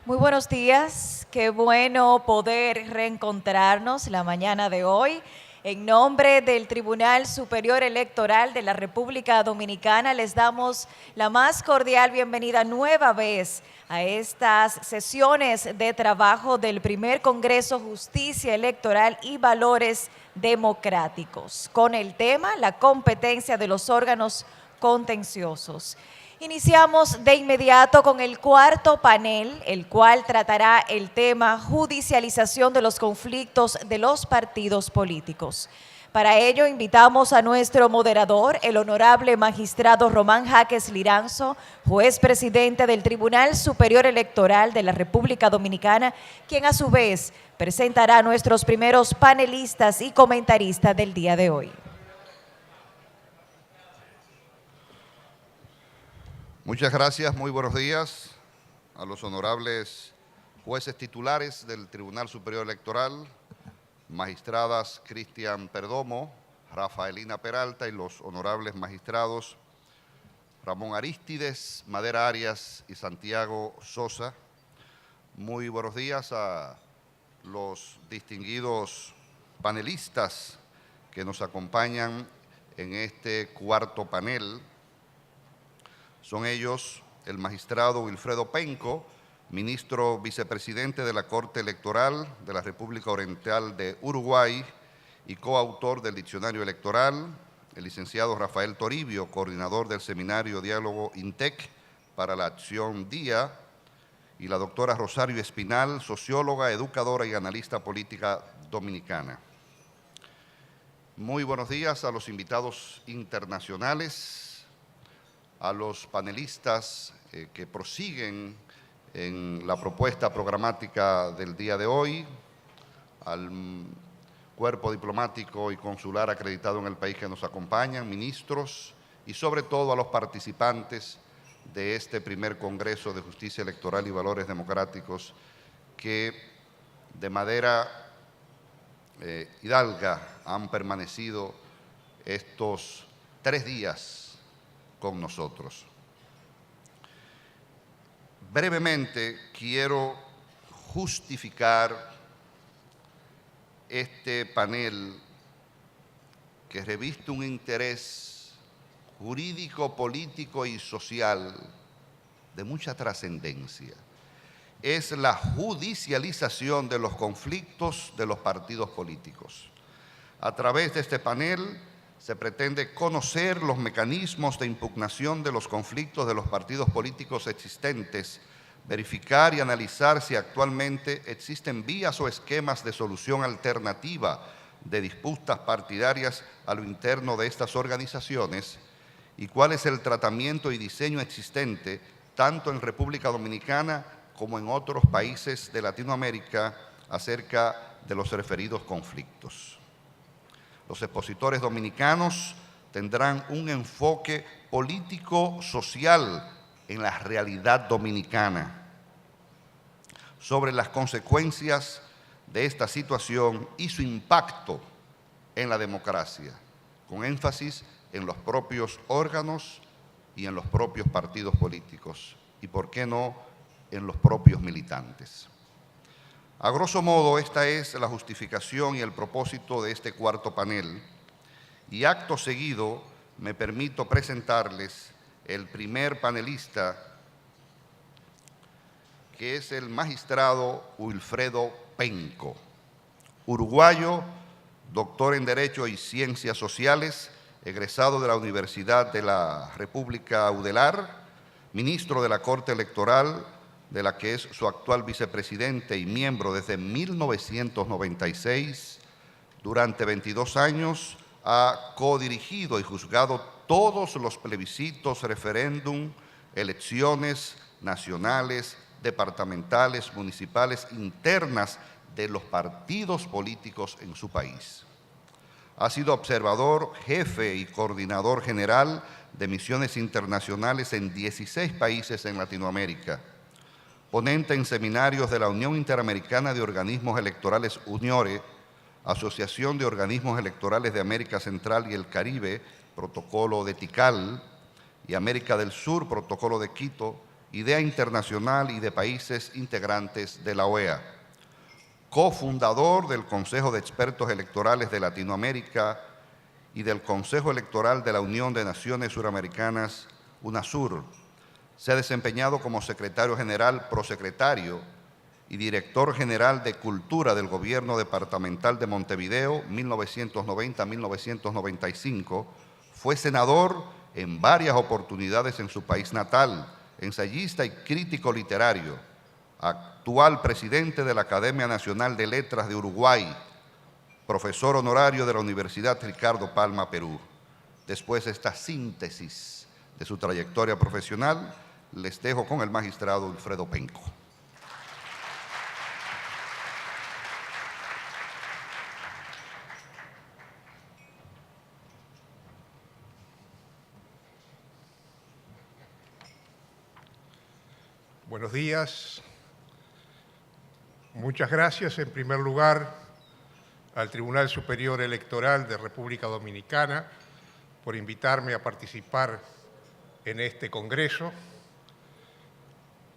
Muy buenos días, qué bueno poder reencontrarnos la mañana de hoy. En nombre del Tribunal Superior Electoral de la República Dominicana les damos la más cordial bienvenida nueva vez a estas sesiones de trabajo del primer Congreso Justicia Electoral y Valores Democráticos, con el tema la competencia de los órganos contenciosos. Iniciamos de inmediato con el cuarto panel, el cual tratará el tema judicialización de los conflictos de los partidos políticos. Para ello invitamos a nuestro moderador, el honorable magistrado Román Jaques Liranzo, juez presidente del Tribunal Superior Electoral de la República Dominicana, quien a su vez presentará a nuestros primeros panelistas y comentaristas del día de hoy. Muchas gracias, muy buenos días a los honorables jueces titulares del Tribunal Superior Electoral, magistradas Cristian Perdomo, Rafaelina Peralta y los honorables magistrados Ramón Arístides, Madera Arias y Santiago Sosa. Muy buenos días a los distinguidos panelistas que nos acompañan en este cuarto panel. Son ellos el magistrado Wilfredo Penco, ministro vicepresidente de la Corte Electoral de la República Oriental de Uruguay y coautor del Diccionario Electoral, el licenciado Rafael Toribio, coordinador del Seminario Diálogo INTEC para la Acción Día, y la doctora Rosario Espinal, socióloga, educadora y analista política dominicana. Muy buenos días a los invitados internacionales, a los panelistas que prosiguen en la propuesta programática del día de hoy, al cuerpo diplomático y consular acreditado en el país que nos acompañan, ministros y sobre todo a los participantes de este primer Congreso de Justicia Electoral y Valores Democráticos que de manera hidalga han permanecido estos 3 días con nosotros. Brevemente quiero justificar este panel que reviste un interés jurídico, político y social de mucha trascendencia. Es la judicialización de los conflictos de los partidos políticos. A través de este panel se pretende conocer los mecanismos de impugnación de los conflictos de los partidos políticos existentes, verificar y analizar si actualmente existen vías o esquemas de solución alternativa de disputas partidarias a lo interno de estas organizaciones y cuál es el tratamiento y diseño existente tanto en República Dominicana como en otros países de Latinoamérica acerca de los referidos conflictos. Los expositores dominicanos tendrán un enfoque político-social en la realidad dominicana sobre las consecuencias de esta situación y su impacto en la democracia, con énfasis en los propios órganos y en los propios partidos políticos y, por qué no, en los propios militantes. A grosso modo, esta es la justificación y el propósito de este cuarto panel, y acto seguido me permito presentarles el primer panelista, que es el magistrado Wilfredo Penco, uruguayo, doctor en Derecho y Ciencias Sociales, egresado de la Universidad de la República UDELAR, ministro de la Corte Electoral, de la que es su actual vicepresidente y miembro desde 1996. Durante 22 años ha codirigido y juzgado todos los plebiscitos, referéndum, elecciones nacionales, departamentales, municipales, internas de los partidos políticos en su país. Ha sido observador, jefe y coordinador general de misiones internacionales en 16 países en Latinoamérica. Ponente en seminarios de la Unión Interamericana de Organismos Electorales UNIORE, Asociación de Organismos Electorales de América Central y el Caribe, Protocolo de Tikal, y América del Sur, Protocolo de Quito, idea internacional y de países integrantes de la OEA. Cofundador del Consejo de Expertos Electorales de Latinoamérica y del Consejo Electoral de la Unión de Naciones Suramericanas, UNASUR. Se ha desempeñado como secretario general, prosecretario y director general de Cultura del Gobierno Departamental de Montevideo, 1990-1995. Fue senador en varias oportunidades en su país natal, ensayista y crítico literario, actual presidente de la Academia Nacional de Letras de Uruguay, profesor honorario de la Universidad Ricardo Palma, Perú. Después de esta síntesis de su trayectoria profesional, les dejo con el magistrado Alfredo Penco. Buenos días. Muchas gracias, en primer lugar, al Tribunal Superior Electoral de República Dominicana por invitarme a participar en este congreso,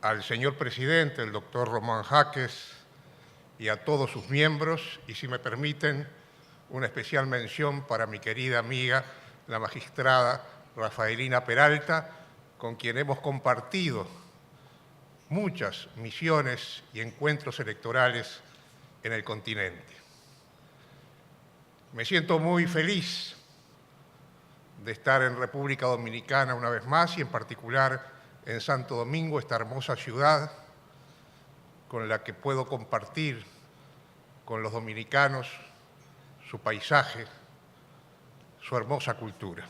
al señor presidente, el doctor Román Jaques, y a todos sus miembros, y si me permiten, una especial mención para mi querida amiga, la magistrada Rafaelina Peralta, con quien hemos compartido muchas misiones y encuentros electorales en el continente. Me siento muy feliz de estar en República Dominicana una vez más y en particular en Santo Domingo, esta hermosa ciudad con la que puedo compartir con los dominicanos su paisaje, su hermosa cultura.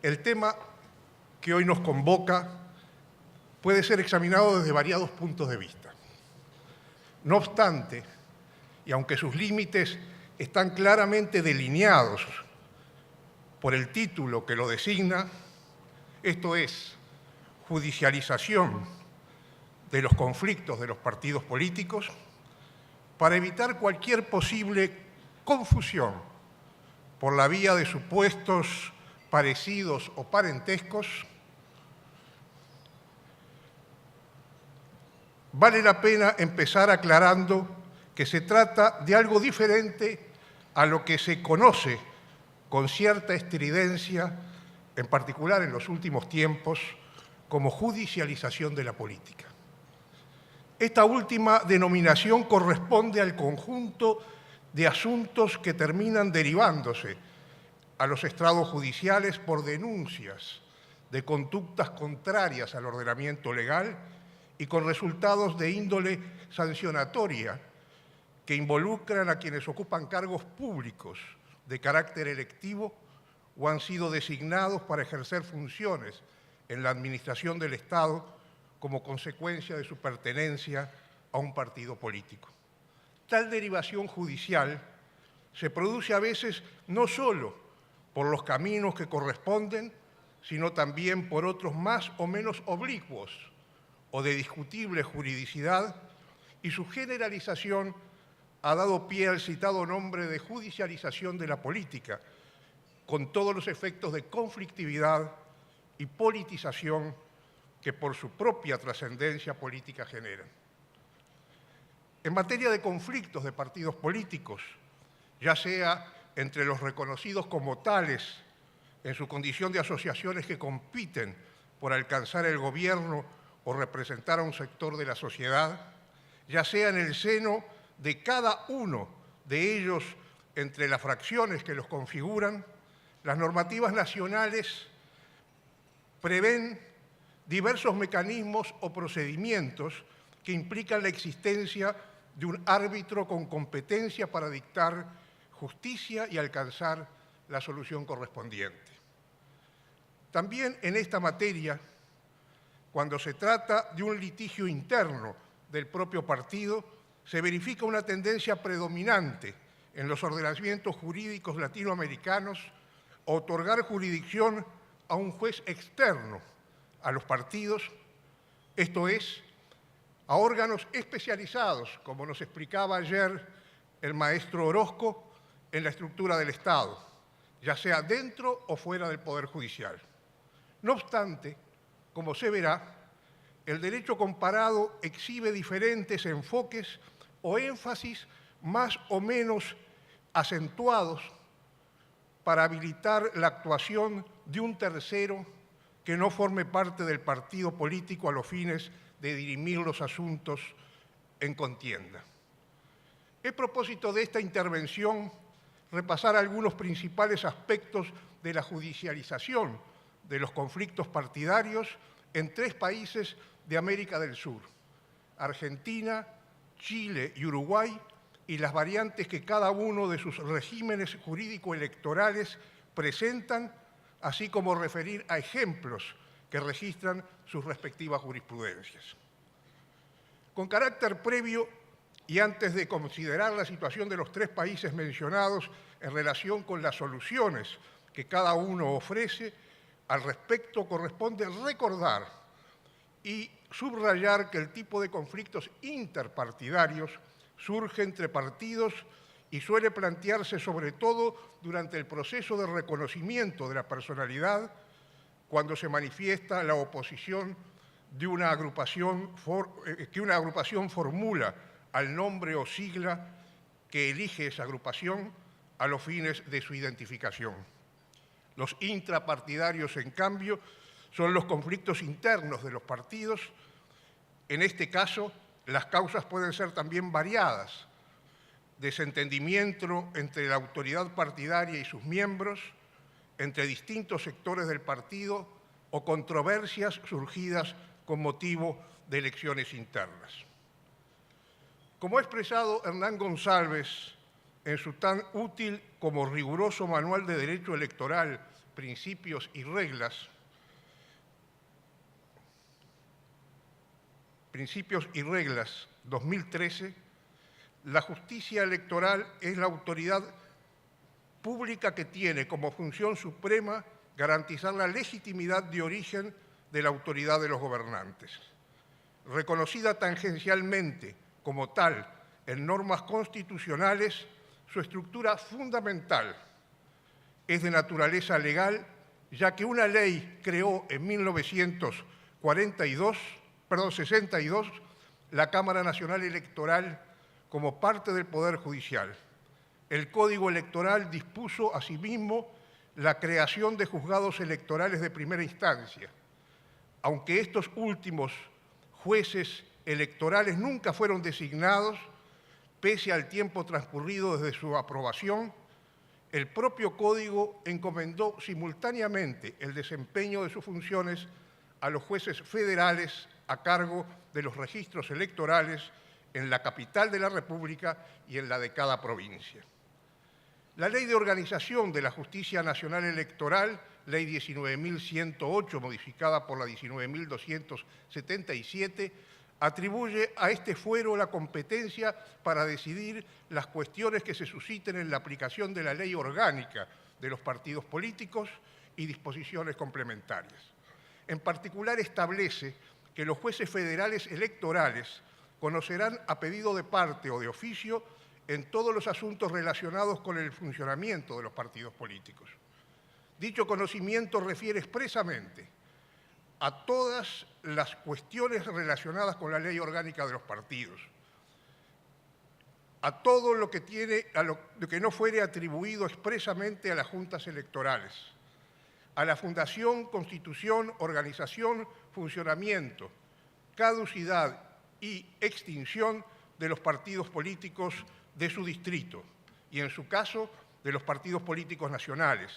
El tema que hoy nos convoca puede ser examinado desde variados puntos de vista. No obstante, y aunque sus límites están claramente delineados por el título que lo designa, esto es, judicialización de los conflictos de los partidos políticos, para evitar cualquier posible confusión por la vía de supuestos parecidos o parentescos, vale la pena empezar aclarando que se trata de algo diferente a lo que se conoce con cierta estridencia, en particular en los últimos tiempos, como judicialización de la política. Esta última denominación corresponde al conjunto de asuntos que terminan derivándose a los estrados judiciales por denuncias de conductas contrarias al ordenamiento legal y con resultados de índole sancionatoria que involucran a quienes ocupan cargos públicos de carácter electivo o han sido designados para ejercer funciones en la administración del Estado como consecuencia de su pertenencia a un partido político. Tal derivación judicial se produce a veces no solo por los caminos que corresponden, sino también por otros más o menos oblicuos o de discutible juridicidad, y su generalización ha dado pie al citado nombre de judicialización de la política, con todos los efectos de conflictividad y politización que por su propia trascendencia política generan. En materia de conflictos de partidos políticos, ya sea entre los reconocidos como tales en su condición de asociaciones que compiten por alcanzar el gobierno o representar a un sector de la sociedad, ya sea en el seno de cada uno de ellos entre las fracciones que los configuran, las normativas nacionales prevén diversos mecanismos o procedimientos que implican la existencia de un árbitro con competencia para dictar justicia y alcanzar la solución correspondiente. También en esta materia, cuando se trata de un litigio interno del propio partido, se verifica una tendencia predominante en los ordenamientos jurídicos latinoamericanos a otorgar jurisdicción a un juez externo a los partidos, esto es, a órganos especializados, como nos explicaba ayer el maestro Orozco, en la estructura del Estado, ya sea dentro o fuera del Poder Judicial. No obstante, como se verá, el derecho comparado exhibe diferentes enfoques o énfasis más o menos acentuados para habilitar la actuación de un tercero que no forme parte del partido político a los fines de dirimir los asuntos en contienda. Es propósito de esta intervención repasar algunos principales aspectos de la judicialización de los conflictos partidarios en 3 países de América del Sur: Argentina, Chile y Uruguay, y las variantes que cada uno de sus regímenes jurídico-electorales presentan, así como referir a ejemplos que registran sus respectivas jurisprudencias. Con carácter previo y antes de considerar la situación de los 3 países mencionados en relación con las soluciones que cada uno ofrece, al respecto corresponde recordar y subrayar que el tipo de conflictos interpartidarios surge entre partidos y suele plantearse sobre todo durante el proceso de reconocimiento de la personalidad, cuando se manifiesta la oposición de una agrupación que una agrupación formula al nombre o sigla que elige esa agrupación a los fines de su identificación. Los intrapartidarios, en cambio, son los conflictos internos de los partidos. En este caso, las causas pueden ser también variadas: desentendimiento entre la autoridad partidaria y sus miembros, entre distintos sectores del partido o controversias surgidas con motivo de elecciones internas. Como ha expresado Hernán González en su tan útil como riguroso Manual de Derecho Electoral, Principios y Reglas, Principios y Reglas 2013, la justicia electoral es la autoridad pública que tiene como función suprema garantizar la legitimidad de origen de la autoridad de los gobernantes. Reconocida tangencialmente como tal en normas constitucionales, su estructura fundamental es de naturaleza legal, ya que una ley creó en 1962 la Cámara Nacional Electoral como parte del Poder Judicial. El Código Electoral dispuso asimismo la creación de juzgados electorales de primera instancia. Aunque estos últimos jueces electorales nunca fueron designados, pese al tiempo transcurrido desde su aprobación, el propio Código encomendó simultáneamente el desempeño de sus funciones a los jueces federales a cargo de los registros electorales en la capital de la República y en la de cada provincia. La Ley de Organización de la Justicia Nacional Electoral, Ley 19.108, modificada por la 19.277, atribuye a este fuero la competencia para decidir las cuestiones que se susciten en la aplicación de la ley orgánica de los partidos políticos y disposiciones complementarias. En particular, establece que los jueces federales electorales conocerán a pedido de parte o de oficio en todos los asuntos relacionados con el funcionamiento de los partidos políticos. Dicho conocimiento refiere expresamente a todas las cuestiones relacionadas con la ley orgánica de los partidos, a todo lo que no fuere atribuido expresamente a las juntas electorales, a la fundación, constitución, organización, funcionamiento, caducidad y extinción de los partidos políticos de su distrito y, en su caso, de los partidos políticos nacionales,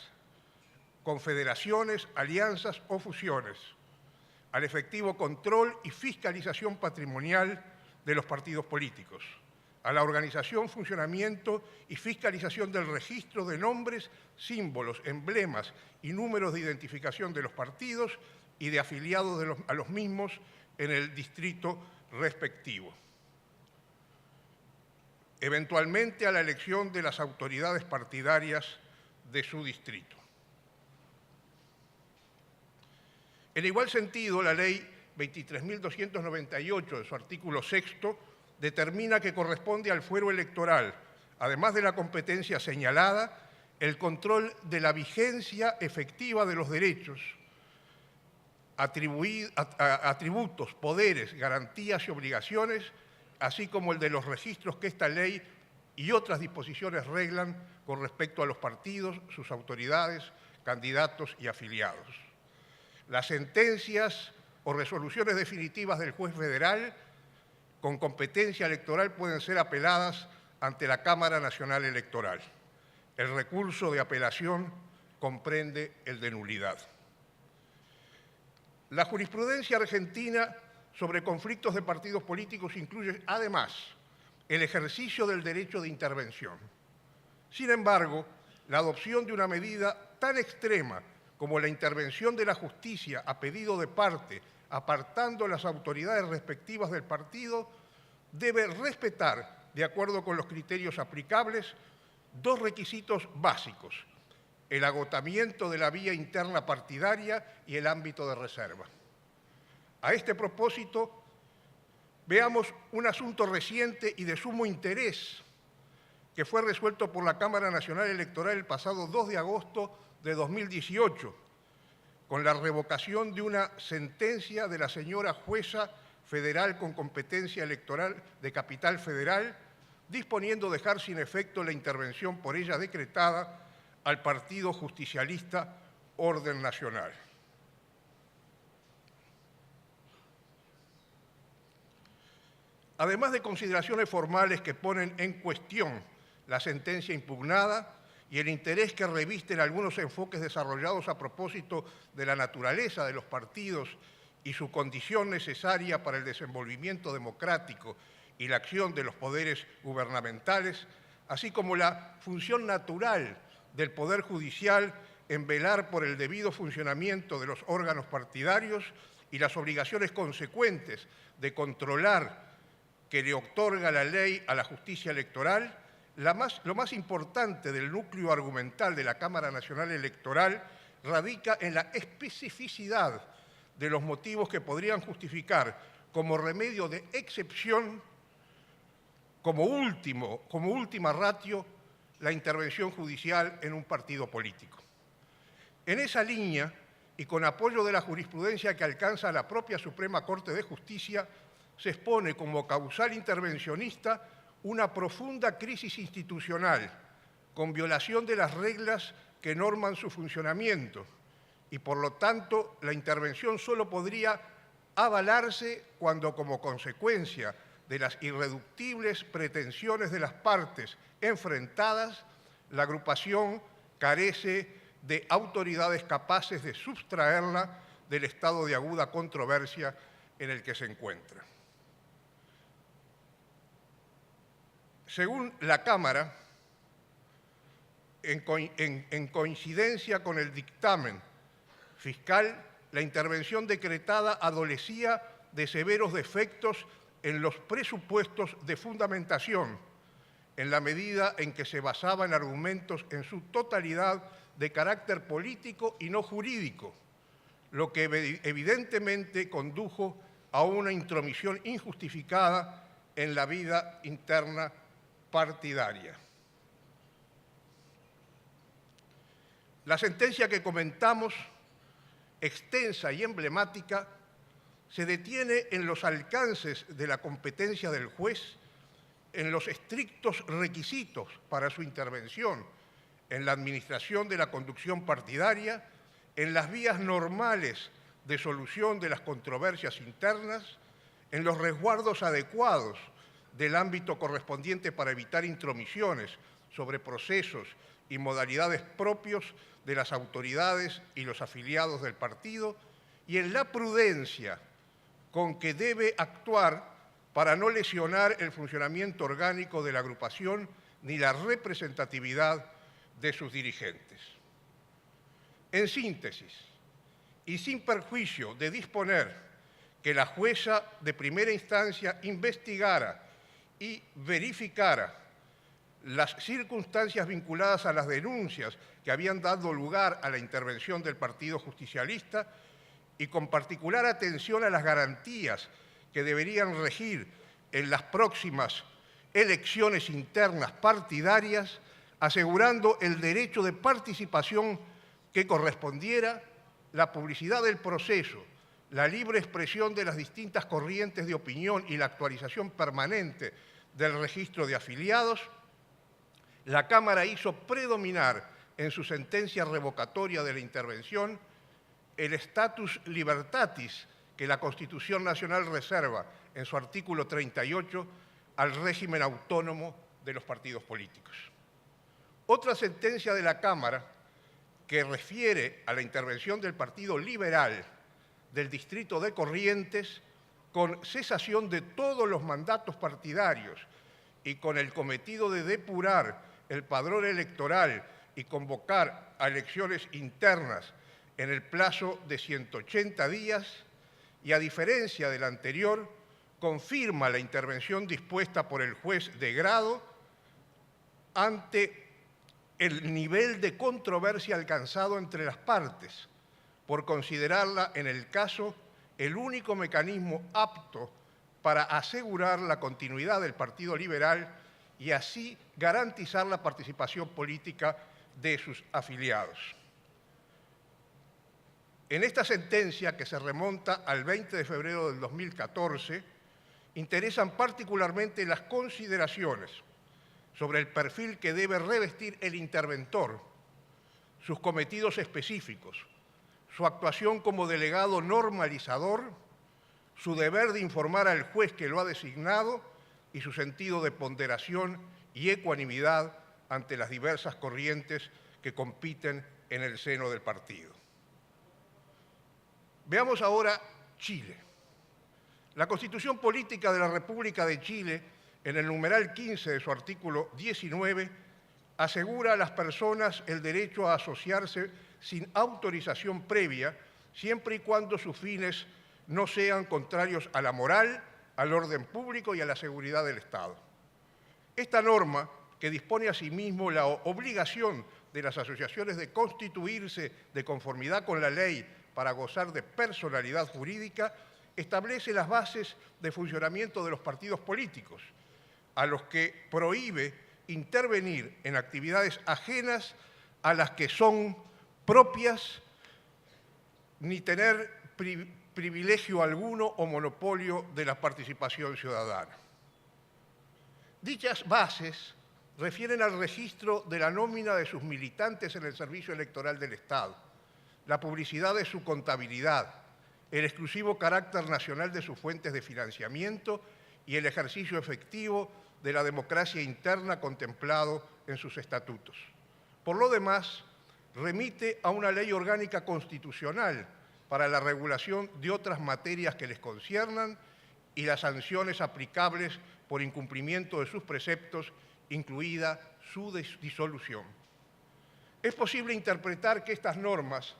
confederaciones, alianzas o fusiones, al efectivo control y fiscalización patrimonial de los partidos políticos, a la organización, funcionamiento y fiscalización del registro de nombres, símbolos, emblemas y números de identificación de los partidos y de afiliados a los mismos en el distrito respectivo. Eventualmente a la elección de las autoridades partidarias de su distrito. En igual sentido, la Ley 23.298, de su artículo 6º, determina que corresponde al fuero electoral, además de la competencia señalada, el control de la vigencia efectiva de los derechos atributos, poderes, garantías y obligaciones, así como el de los registros que esta ley y otras disposiciones reglan con respecto a los partidos, sus autoridades, candidatos y afiliados. Las sentencias o resoluciones definitivas del juez federal con competencia electoral pueden ser apeladas ante la Cámara Nacional Electoral. El recurso de apelación comprende el de nulidad. La jurisprudencia argentina sobre conflictos de partidos políticos incluye, además, el ejercicio del derecho de intervención. Sin embargo, la adopción de una medida tan extrema como la intervención de la justicia a pedido de parte, apartando las autoridades respectivas del partido, debe respetar, de acuerdo con los criterios aplicables, dos requisitos básicos: el agotamiento de la vía interna partidaria y el ámbito de reserva. A este propósito, veamos un asunto reciente y de sumo interés que fue resuelto por la Cámara Nacional Electoral el pasado 2 de agosto de 2018, con la revocación de una sentencia de la señora jueza federal con competencia electoral de Capital Federal, disponiendo dejar sin efecto la intervención por ella decretada al partido justicialista Orden Nacional. Además de consideraciones formales que ponen en cuestión la sentencia impugnada y el interés que revisten algunos enfoques desarrollados a propósito de la naturaleza de los partidos y su condición necesaria para el desenvolvimiento democrático y la acción de los poderes gubernamentales, así como la función natural del Poder Judicial en velar por el debido funcionamiento de los órganos partidarios y las obligaciones consecuentes de controlar que le otorga la ley a la justicia electoral, lo más importante del núcleo argumental de la Cámara Nacional Electoral radica en la especificidad de los motivos que podrían justificar como remedio de excepción, como última ratio, la intervención judicial en un partido político. En esa línea, y con apoyo de la jurisprudencia que alcanza la propia Suprema Corte de Justicia, se expone como causal intervencionista una profunda crisis institucional, con violación de las reglas que norman su funcionamiento, y por lo tanto la intervención solo podría avalarse cuando, como consecuencia de las irreductibles pretensiones de las partes enfrentadas, la agrupación carece de autoridades capaces de sustraerla del estado de aguda controversia en el que se encuentra. Según la Cámara, en coincidencia con el dictamen fiscal, la intervención decretada adolecía de severos defectos en los presupuestos de fundamentación, en la medida en que se basaba en argumentos en su totalidad de carácter político y no jurídico, lo que evidentemente condujo a una intromisión injustificada en la vida interna partidaria. La sentencia que comentamos, extensa y emblemática, se detiene en los alcances de la competencia del juez, en los estrictos requisitos para su intervención, en la administración de la conducción partidaria, en las vías normales de solución de las controversias internas, en los resguardos adecuados del ámbito correspondiente para evitar intromisiones sobre procesos y modalidades propios de las autoridades y los afiliados del partido, y en la prudencia con que debe actuar para no lesionar el funcionamiento orgánico de la agrupación ni la representatividad de sus dirigentes. En síntesis, y sin perjuicio de disponer que la jueza de primera instancia investigara y verificara las circunstancias vinculadas a las denuncias que habían dado lugar a la intervención del Partido Justicialista, y con particular atención a las garantías que deberían regir en las próximas elecciones internas partidarias, asegurando el derecho de participación que correspondiera, la publicidad del proceso la libre expresión de las distintas corrientes de opinión y la actualización permanente del registro de afiliados, la Cámara hizo predominar en su sentencia revocatoria de la intervención el status libertatis que la Constitución Nacional reserva en su artículo 38 al régimen autónomo de los partidos políticos. Otra sentencia de la Cámara que refiere a la intervención del Partido Liberal del distrito de Corrientes con cesación de todos los mandatos partidarios y con el cometido de depurar el padrón electoral y convocar a elecciones internas en el plazo de 180 días, y a diferencia del anterior, confirma la intervención dispuesta por el juez de grado ante el nivel de controversia alcanzado entre las partes, por considerarla en el caso el único mecanismo apto para asegurar la continuidad del Partido Liberal y así garantizar la participación política de sus afiliados. En esta sentencia, que se remonta al 20 de febrero del 2014, interesan particularmente las consideraciones sobre el perfil que debe revestir el interventor, sus cometidos específicos, su actuación como delegado normalizador, su deber de informar al juez que lo ha designado y su sentido de ponderación y ecuanimidad ante las diversas corrientes que compiten en el seno del partido. Veamos ahora Chile. La Constitución Política de la República de Chile, en el numeral 15 de su artículo 19, asegura a las personas el derecho a asociarse sin autorización previa, siempre y cuando sus fines no sean contrarios a la moral, al orden público y a la seguridad del Estado. Esta norma, que dispone asimismo la obligación de las asociaciones de constituirse de conformidad con la ley para gozar de personalidad jurídica, establece las bases de funcionamiento de los partidos políticos, a los que prohíbe intervenir en actividades ajenas a las que son propias, ni tener privilegio alguno o monopolio de la participación ciudadana. Dichas bases refieren al registro de la nómina de sus militantes en el servicio electoral del Estado, la publicidad de su contabilidad, el exclusivo carácter nacional de sus fuentes de financiamiento y el ejercicio efectivo de la democracia interna contemplado en sus estatutos. Por lo demás, remite a una ley orgánica constitucional para la regulación de otras materias que les conciernan y las sanciones aplicables por incumplimiento de sus preceptos, incluida su disolución. Es posible interpretar que estas normas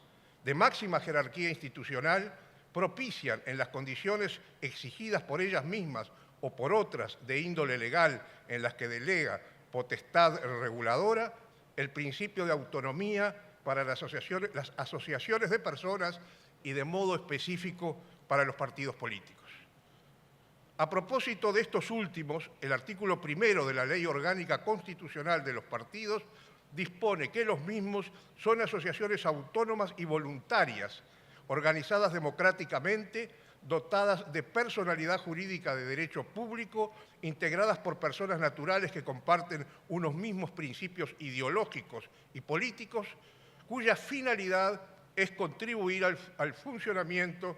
de máxima jerarquía institucional propician en las condiciones exigidas por ellas mismas o por otras de índole legal en las que delega potestad reguladora el principio de autonomía para las asociaciones de personas y de modo específico para los partidos políticos. A propósito de estos últimos, el artículo 1 de la Ley Orgánica Constitucional de los Partidos dispone que los mismos son asociaciones autónomas y voluntarias, organizadas democráticamente, dotadas de personalidad jurídica de derecho público, integradas por personas naturales que comparten unos mismos principios ideológicos y políticos, cuya finalidad es contribuir al funcionamiento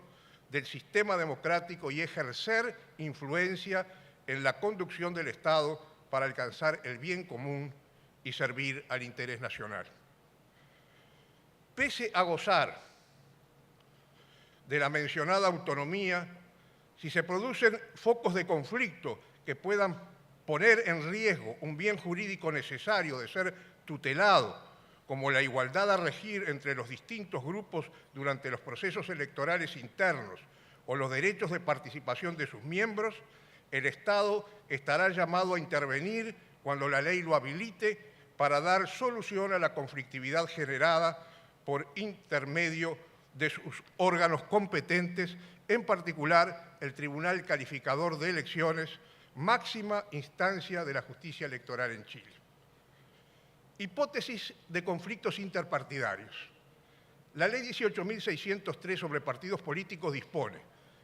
del sistema democrático y ejercer influencia en la conducción del Estado para alcanzar el bien común y servir al interés nacional. Pese a gozar de la mencionada autonomía, si se producen focos de conflicto que puedan poner en riesgo un bien jurídico necesario de ser tutelado, como la igualdad a regir entre los distintos grupos durante los procesos electorales internos o los derechos de participación de sus miembros, el Estado estará llamado a intervenir cuando la ley lo habilite para dar solución a la conflictividad generada por intermedio de sus órganos competentes, en particular el Tribunal Calificador de Elecciones, máxima instancia de la justicia electoral en Chile. Hipótesis de conflictos interpartidarios. La Ley 18.603 sobre partidos políticos dispone: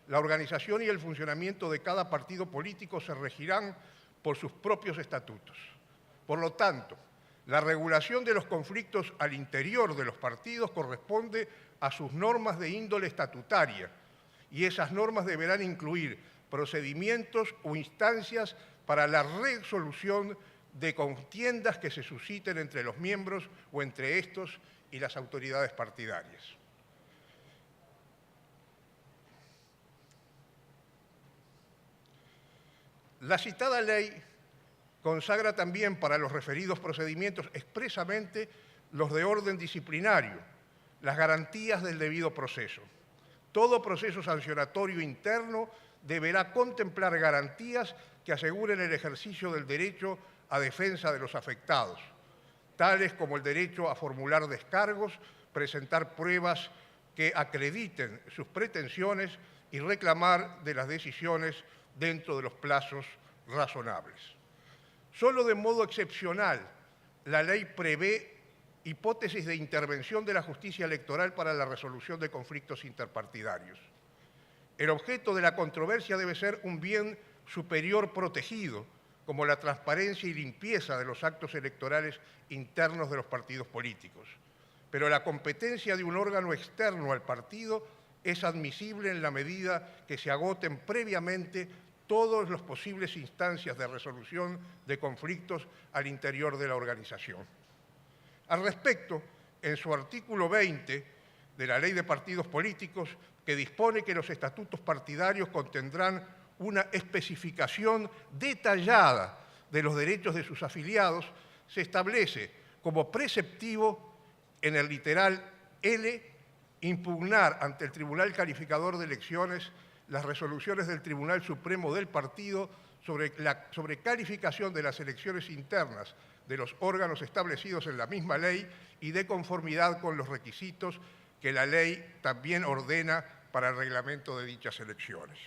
la organización y el funcionamiento de cada partido político se regirán por sus propios estatutos. Por lo tanto, la regulación de los conflictos al interior de los partidos corresponde a sus normas de índole estatutaria, y esas normas deberán incluir procedimientos o instancias para la resolución de contiendas que se susciten entre los miembros o entre estos y las autoridades partidarias. La citada ley consagra también para los referidos procedimientos expresamente los de orden disciplinario, las garantías del debido proceso. Todo proceso sancionatorio interno deberá contemplar garantías que aseguren el ejercicio del derecho a defensa de los afectados, tales como el derecho a formular descargos, presentar pruebas que acrediten sus pretensiones y reclamar de las decisiones dentro de los plazos razonables. Solo de modo excepcional, la ley prevé hipótesis de intervención de la justicia electoral para la resolución de conflictos interpartidarios. El objeto de la controversia debe ser un bien superior protegido, como la transparencia y limpieza de los actos electorales internos de los partidos políticos. Pero la competencia de un órgano externo al partido es admisible en la medida que se agoten previamente todas las posibles instancias de resolución de conflictos al interior de la organización. Al respecto, en su artículo 20 de la Ley de Partidos Políticos, que dispone que los estatutos partidarios contendrán una especificación detallada de los derechos de sus afiliados, se establece como preceptivo en el literal L impugnar ante el Tribunal Calificador de Elecciones las resoluciones del Tribunal Supremo del Partido sobre calificación de las elecciones internas de los órganos establecidos en la misma ley y de conformidad con los requisitos que la ley también ordena para el reglamento de dichas elecciones.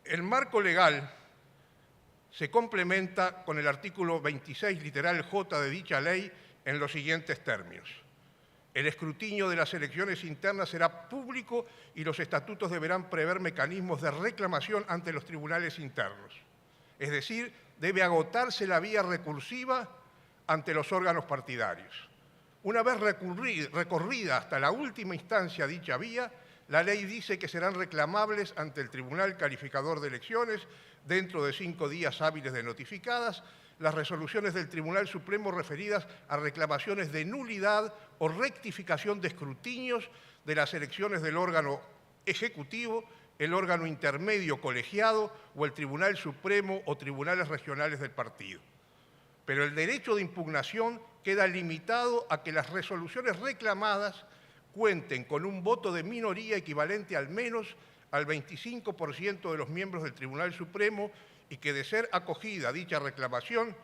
El marco legal se complementa con el artículo 26, literal J de dicha ley, en los siguientes términos. El escrutinio de las elecciones internas será público y los estatutos deberán prever mecanismos de reclamación ante los tribunales internos. Es decir, debe agotarse la vía recursiva ante los órganos partidarios. Una vez recorrida hasta la última instancia dicha vía, la ley dice que serán reclamables ante el Tribunal Calificador de Elecciones dentro de 5 días hábiles de notificadas las resoluciones del Tribunal Supremo referidas a reclamaciones de nulidad o rectificación de escrutinios de las elecciones del órgano ejecutivo, el órgano intermedio colegiado o el Tribunal Supremo o tribunales regionales del partido. Pero el derecho de impugnación queda limitado a que las resoluciones reclamadas cuenten con un voto de minoría equivalente al menos al 25% de los miembros del Tribunal Supremo y que, de ser acogida dicha reclamación,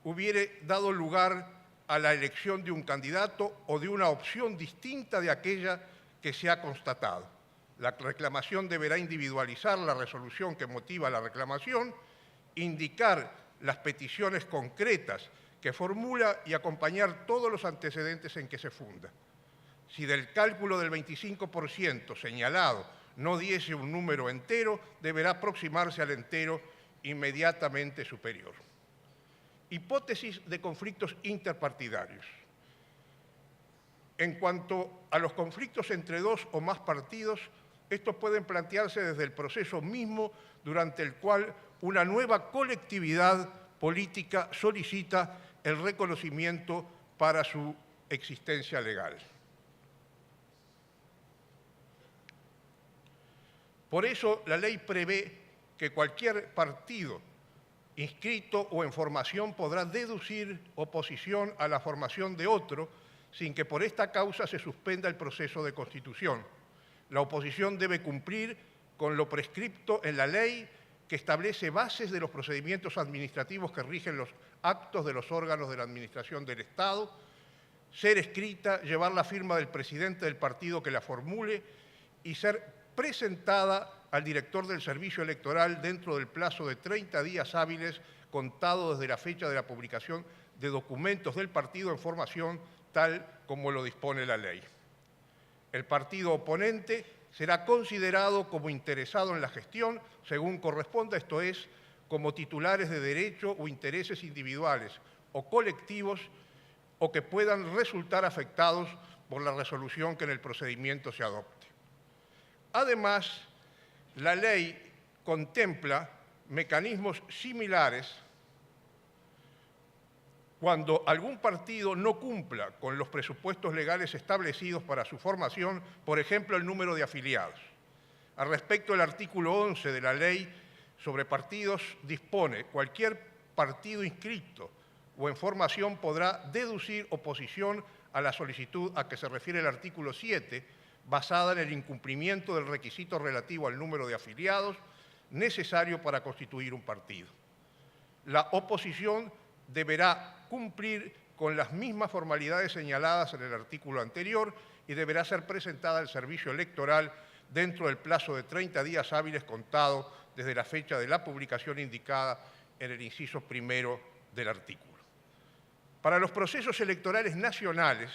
hubiere dado lugar a la elección de un candidato o de una opción distinta de aquella que se ha constatado. La reclamación deberá individualizar la resolución que motiva la reclamación, indicar las peticiones concretas que formula y acompañar todos los antecedentes en que se funda. Si del cálculo del 25% señalado no diese un número entero, deberá aproximarse al entero inmediatamente superior. Hipótesis de conflictos interpartidarios. En cuanto a los conflictos entre dos o más partidos, estos pueden plantearse desde el proceso mismo durante el cual una nueva colectividad política solicita el reconocimiento para su existencia legal. Por eso, la ley prevé que cualquier partido inscrito o en formación podrá deducir oposición a la formación de otro sin que por esta causa se suspenda el proceso de constitución. La oposición debe cumplir con lo prescripto en la ley que establece bases de los procedimientos administrativos que rigen los actos de los órganos de la administración del Estado, ser escrita, llevar la firma del presidente del partido que la formule y ser presentada al director del servicio electoral dentro del plazo de 30 días hábiles contado desde la fecha de la publicación de documentos del partido en formación tal como lo dispone la ley. El partido oponente será considerado como interesado en la gestión según corresponda, esto es, como titulares de derecho o intereses individuales o colectivos o que puedan resultar afectados por la resolución que en el procedimiento se adopte. Además, la ley contempla mecanismos similares cuando algún partido no cumpla con los presupuestos legales establecidos para su formación, por ejemplo, el número de afiliados. Al respecto, el artículo 11 de la Ley sobre Partidos dispone: cualquier partido inscrito o en formación podrá deducir oposición a la solicitud a que se refiere el artículo 7, basada en el incumplimiento del requisito relativo al número de afiliados necesario para constituir un partido. La oposición deberá cumplir con las mismas formalidades señaladas en el artículo anterior y deberá ser presentada al servicio electoral dentro del plazo de 30 días hábiles contado desde la fecha de la publicación indicada en el inciso primero del artículo. Para los procesos electorales nacionales,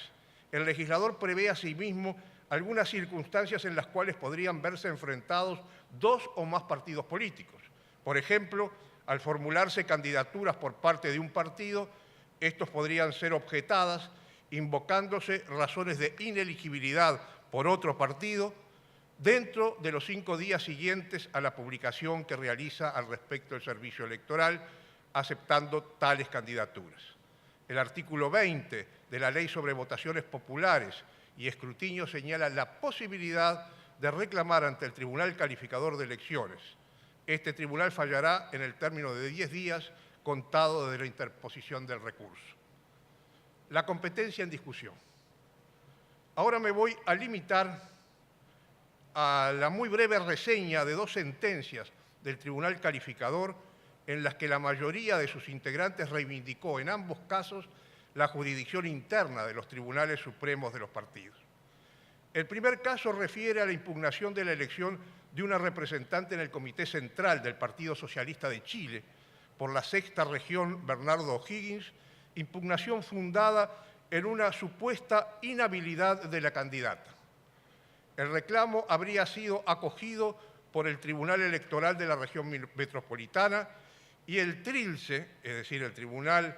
el legislador prevé asimismo algunas circunstancias en las cuales podrían verse enfrentados dos o más partidos políticos. Por ejemplo, al formularse candidaturas por parte de un partido, estos podrían ser objetadas invocándose razones de ineligibilidad por otro partido dentro de los 5 días siguientes a la publicación que realiza al respecto el servicio electoral, aceptando tales candidaturas. El artículo 20 de la Ley sobre Votaciones Populares y Escrutinio señala la posibilidad de reclamar ante el Tribunal Calificador de Elecciones. Este tribunal fallará en el término de 10 días contado desde la interposición del recurso. La competencia en discusión. Ahora me voy a limitar a la muy breve reseña de 2 sentencias del Tribunal Calificador en las que la mayoría de sus integrantes reivindicó en ambos casos la jurisdicción interna de los tribunales supremos de los partidos. El primer caso refiere a la impugnación de la elección de una representante en el Comité Central del Partido Socialista de Chile por la Sexta Región Bernardo O'Higgins, impugnación fundada en una supuesta inhabilidad de la candidata. El reclamo habría sido acogido por el Tribunal Electoral de la Región Metropolitana y el TRILCE, es decir, el Tribunal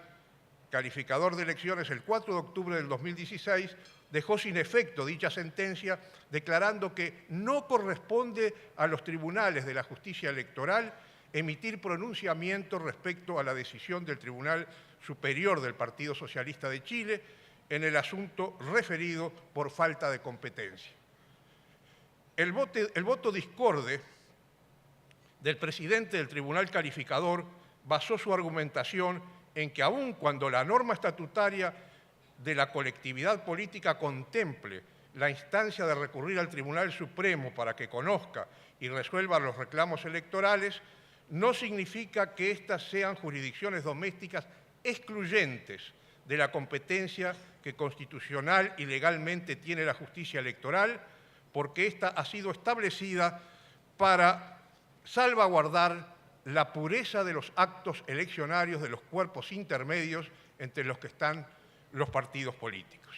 Calificador de Elecciones, el 4 de octubre del 2016, dejó sin efecto dicha sentencia, declarando que no corresponde a los tribunales de la justicia electoral emitir pronunciamiento respecto a la decisión del Tribunal Superior del Partido Socialista de Chile en el asunto referido por falta de competencia. El voto discorde del presidente del Tribunal Calificador basó su argumentación en que aun cuando la norma estatutaria de la colectividad política contemple la instancia de recurrir al Tribunal Supremo para que conozca y resuelva los reclamos electorales, no significa que éstas sean jurisdicciones domésticas excluyentes de la competencia que constitucional y legalmente tiene la justicia electoral, porque ésta ha sido establecida para salvaguardar la pureza de los actos eleccionarios de los cuerpos intermedios entre los que están los partidos políticos.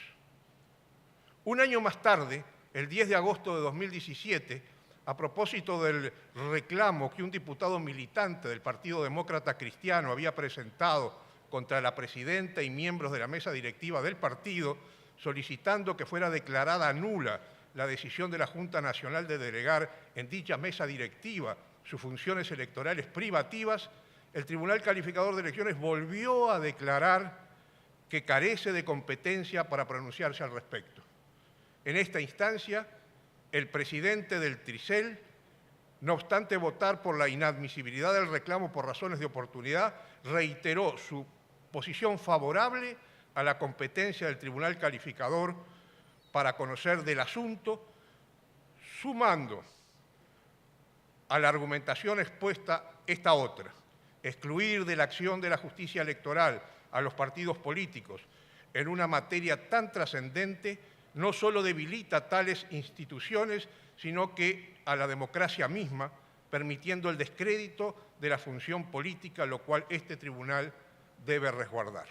Un año más tarde, el 10 de agosto de 2017, a propósito del reclamo que un diputado militante del Partido Demócrata Cristiano había presentado contra la presidenta y miembros de la mesa directiva del partido, solicitando que fuera declarada nula la decisión de la Junta Nacional de delegar en dicha mesa directiva sus funciones electorales privativas, el Tribunal Calificador de Elecciones volvió a declarar que carece de competencia para pronunciarse al respecto. En esta instancia, el presidente del TRICEL, no obstante votar por la inadmisibilidad del reclamo por razones de oportunidad, reiteró su posición favorable a la competencia del Tribunal Calificador para conocer del asunto, sumando a la argumentación expuesta esta otra: excluir de la acción de la justicia electoral a los partidos políticos en una materia tan trascendente no solo debilita tales instituciones, sino que a la democracia misma, permitiendo el descrédito de la función política, lo cual este tribunal debe resguardar.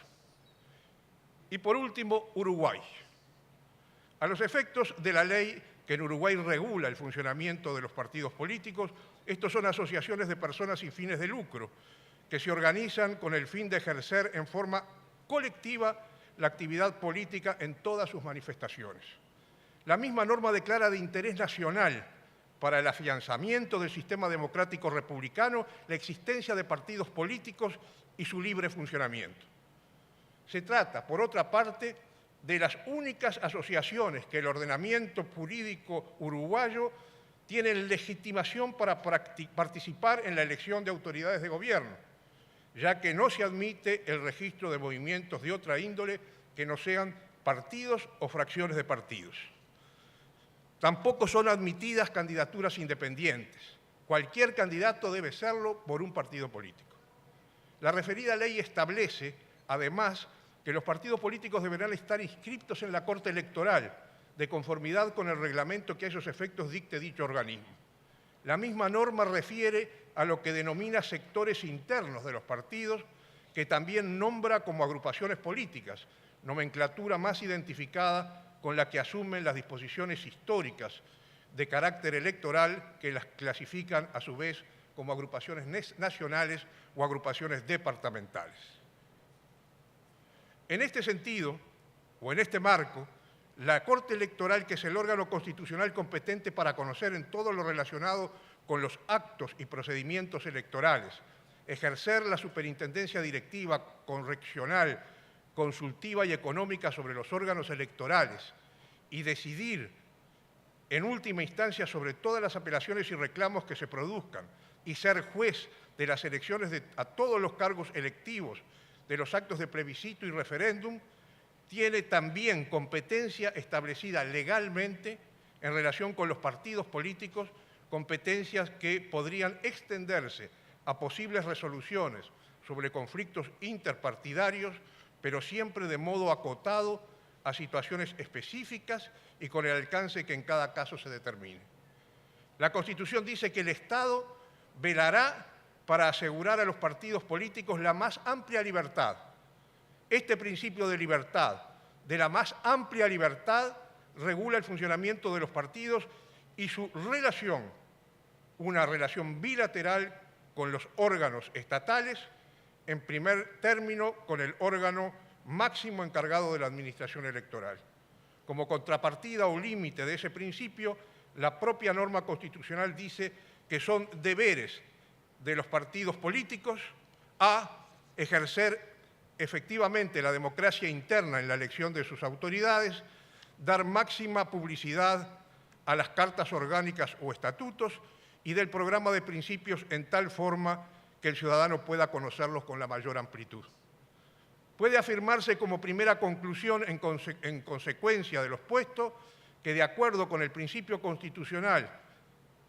Y por último, Uruguay. A los efectos de la ley que en Uruguay regula el funcionamiento de los partidos políticos, estos son asociaciones de personas sin fines de lucro que se organizan con el fin de ejercer en forma colectiva la actividad política en todas sus manifestaciones. La misma norma declara de interés nacional para el afianzamiento del sistema democrático republicano la existencia de partidos políticos y su libre funcionamiento. Se trata, por otra parte, de las únicas asociaciones que el ordenamiento jurídico uruguayo tiene legitimación para participar en la elección de autoridades de gobierno, ya que no se admite el registro de movimientos de otra índole que no sean partidos o fracciones de partidos. Tampoco son admitidas candidaturas independientes. Cualquier candidato debe serlo por un partido político. La referida ley establece, además, que los partidos políticos deberán estar inscritos en la Corte Electoral, de conformidad con el reglamento que a esos efectos dicte dicho organismo. La misma norma refiere a lo que denomina sectores internos de los partidos, que también nombra como agrupaciones políticas, nomenclatura más identificada con la que asumen las disposiciones históricas de carácter electoral que las clasifican a su vez como agrupaciones nacionales o agrupaciones departamentales. En este sentido, o en este marco, la Corte Electoral, que es el órgano constitucional competente para conocer en todo lo relacionado con los actos y procedimientos electorales, ejercer la superintendencia directiva, correccional, consultiva y económica sobre los órganos electorales y decidir en última instancia sobre todas las apelaciones y reclamos que se produzcan y ser juez de las elecciones a todos los cargos electivos de los actos de plebiscito y referéndum, tiene también competencia establecida legalmente en relación con los partidos políticos, competencias que podrían extenderse a posibles resoluciones sobre conflictos interpartidarios, pero siempre de modo acotado a situaciones específicas y con el alcance que en cada caso se determine. La Constitución dice que el Estado velará para asegurar a los partidos políticos la más amplia libertad. Este principio de libertad, de la más amplia libertad, regula el funcionamiento de los partidos y su relación, una relación bilateral con los órganos estatales, en primer término con el órgano máximo encargado de la administración electoral. Como contrapartida o límite de ese principio, la propia norma constitucional dice que son deberes de los partidos políticos a ejercer efectivamente la democracia interna en la elección de sus autoridades, dar máxima publicidad a las cartas orgánicas o estatutos y del programa de principios en tal forma que el ciudadano pueda conocerlos con la mayor amplitud. Puede afirmarse como primera conclusión en consecuencia de lo expuesto que, de acuerdo con el principio constitucional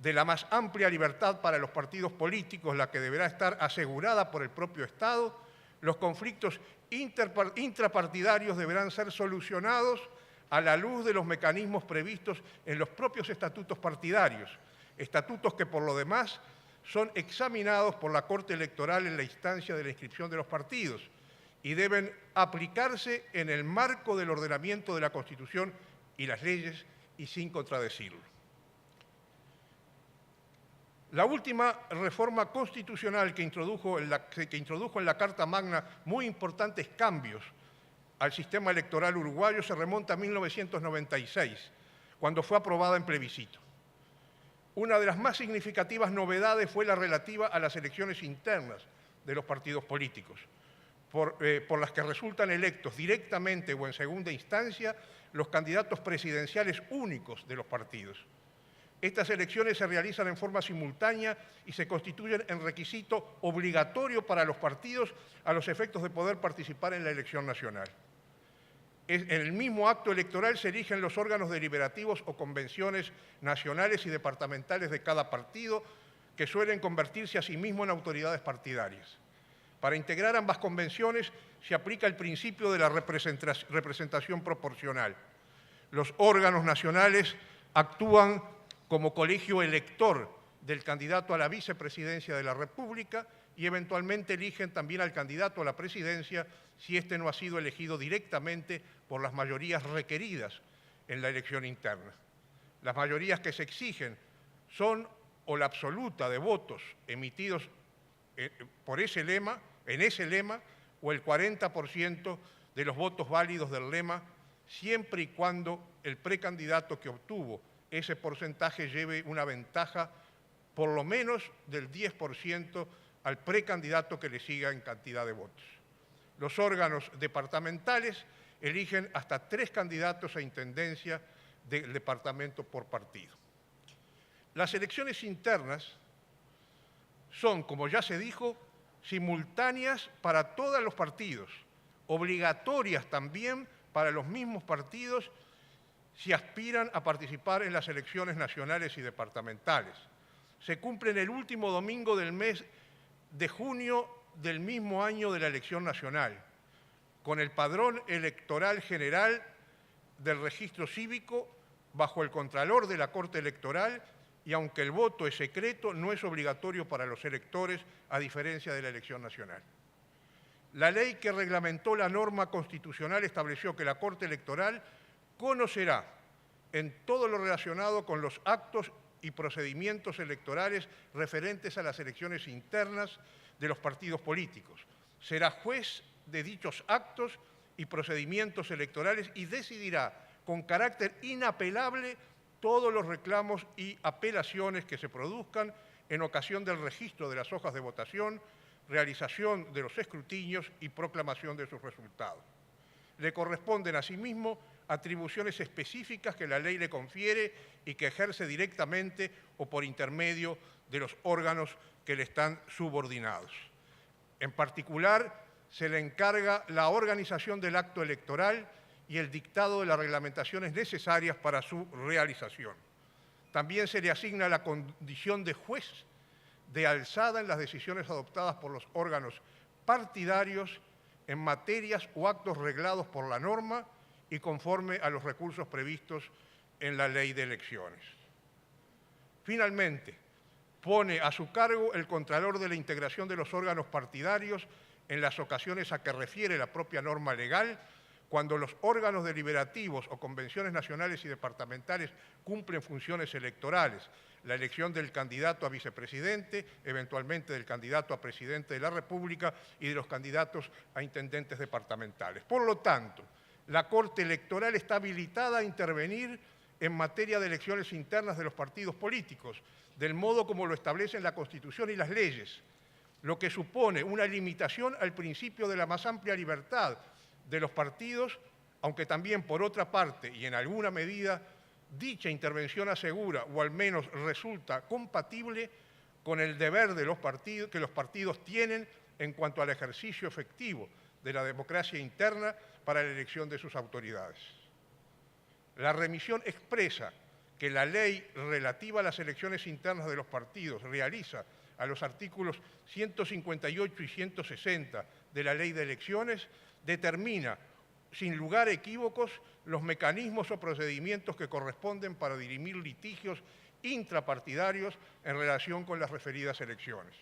de la más amplia libertad para los partidos políticos, la que deberá estar asegurada por el propio Estado, los conflictos intrapartidarios deberán ser solucionados a la luz de los mecanismos previstos en los propios estatutos partidarios, estatutos que por lo demás son examinados por la Corte Electoral en la instancia de la inscripción de los partidos y deben aplicarse en el marco del ordenamiento de la Constitución y las leyes y sin contradecirlo. La última reforma constitucional que introdujo en la Carta Magna muy importantes cambios al sistema electoral uruguayo se remonta a 1996, cuando fue aprobada en plebiscito. Una de las más significativas novedades fue la relativa a las elecciones internas de los partidos políticos, por las que resultan electos directamente o en segunda instancia los candidatos presidenciales únicos de los partidos. Estas elecciones se realizan en forma simultánea y se constituyen en requisito obligatorio para los partidos a los efectos de poder participar en la elección nacional. En el mismo acto electoral se eligen los órganos deliberativos o convenciones nacionales y departamentales de cada partido, que suelen convertirse a sí mismos en autoridades partidarias. Para integrar ambas convenciones se aplica el principio de la representación proporcional. Los órganos nacionales actúan como colegio elector del candidato a la vicepresidencia de la República y eventualmente eligen también al candidato a la presidencia si éste no ha sido elegido directamente por las mayorías requeridas en la elección interna. Las mayorías que se exigen son o la absoluta de votos emitidos en ese lema, o el 40% de los votos válidos del lema, siempre y cuando el precandidato que obtuvo ese porcentaje lleve una ventaja por lo menos del 10% al precandidato que le siga en cantidad de votos. Los órganos departamentales eligen hasta 3 candidatos a intendencia del departamento por partido. Las elecciones internas son, como ya se dijo, simultáneas para todos los partidos, obligatorias también para los mismos partidos si aspiran a participar en las elecciones nacionales y departamentales. Se cumplen el último domingo del mes de junio del mismo año de la elección nacional, con el padrón electoral general del registro cívico bajo el contralor de la Corte Electoral, y aunque el voto es secreto, no es obligatorio para los electores, a diferencia de la elección nacional. La ley que reglamentó la norma constitucional estableció que la Corte Electoral conocerá en todo lo relacionado con los actos y procedimientos electorales referentes a las elecciones internas de los partidos políticos. Será juez de dichos actos y procedimientos electorales y decidirá con carácter inapelable todos los reclamos y apelaciones que se produzcan en ocasión del registro de las hojas de votación, realización de los escrutinios y proclamación de sus resultados. Le corresponden asimismo atribuciones específicas que la ley le confiere y que ejerce directamente o por intermedio de los órganos que le están subordinados. En particular, se le encarga la organización del acto electoral y el dictado de las reglamentaciones necesarias para su realización. También se le asigna la condición de juez de alzada en las decisiones adoptadas por los órganos partidarios en materias o actos reglados por la norma y conforme a los recursos previstos en la ley de elecciones. Finalmente, pone a su cargo el contralor de la integración de los órganos partidarios en las ocasiones a que refiere la propia norma legal, cuando los órganos deliberativos o convenciones nacionales y departamentales cumplen funciones electorales, la elección del candidato a vicepresidente, eventualmente del candidato a presidente de la República y de los candidatos a intendentes departamentales. Por lo tanto, la Corte Electoral está habilitada a intervenir en materia de elecciones internas de los partidos políticos, del modo como lo establecen la Constitución y las leyes, lo que supone una limitación al principio de la más amplia libertad de los partidos, aunque también, por otra parte, y en alguna medida, dicha intervención asegura, o al menos resulta compatible con el deber de los partidos, que los partidos tienen en cuanto al ejercicio efectivo de la democracia interna para la elección de sus autoridades. La remisión expresa que la ley relativa a las elecciones internas de los partidos realiza a los artículos 158 y 160 de la Ley de Elecciones, determina, sin lugar a equívocos, los mecanismos o procedimientos que corresponden para dirimir litigios intrapartidarios en relación con las referidas elecciones.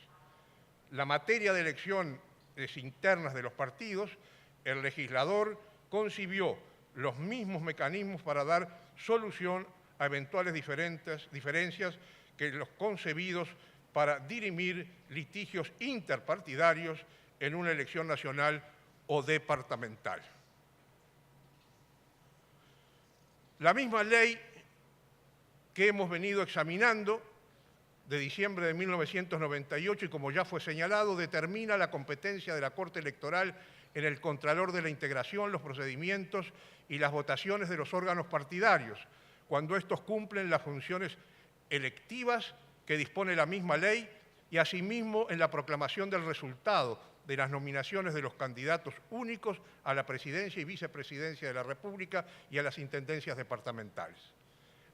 La materia de elecciones internas de los partidos, el legislador concibió los mismos mecanismos para dar solución a eventuales diferencias que los concebidos para dirimir litigios interpartidarios en una elección nacional o departamental. La misma ley que hemos venido examinando de diciembre de 1998 y como ya fue señalado, determina la competencia de la Corte Electoral en el contralor de la integración, los procedimientos y las votaciones de los órganos partidarios, cuando estos cumplen las funciones electivas que dispone la misma ley y asimismo en la proclamación del resultado de las nominaciones de los candidatos únicos a la presidencia y vicepresidencia de la República y a las intendencias departamentales.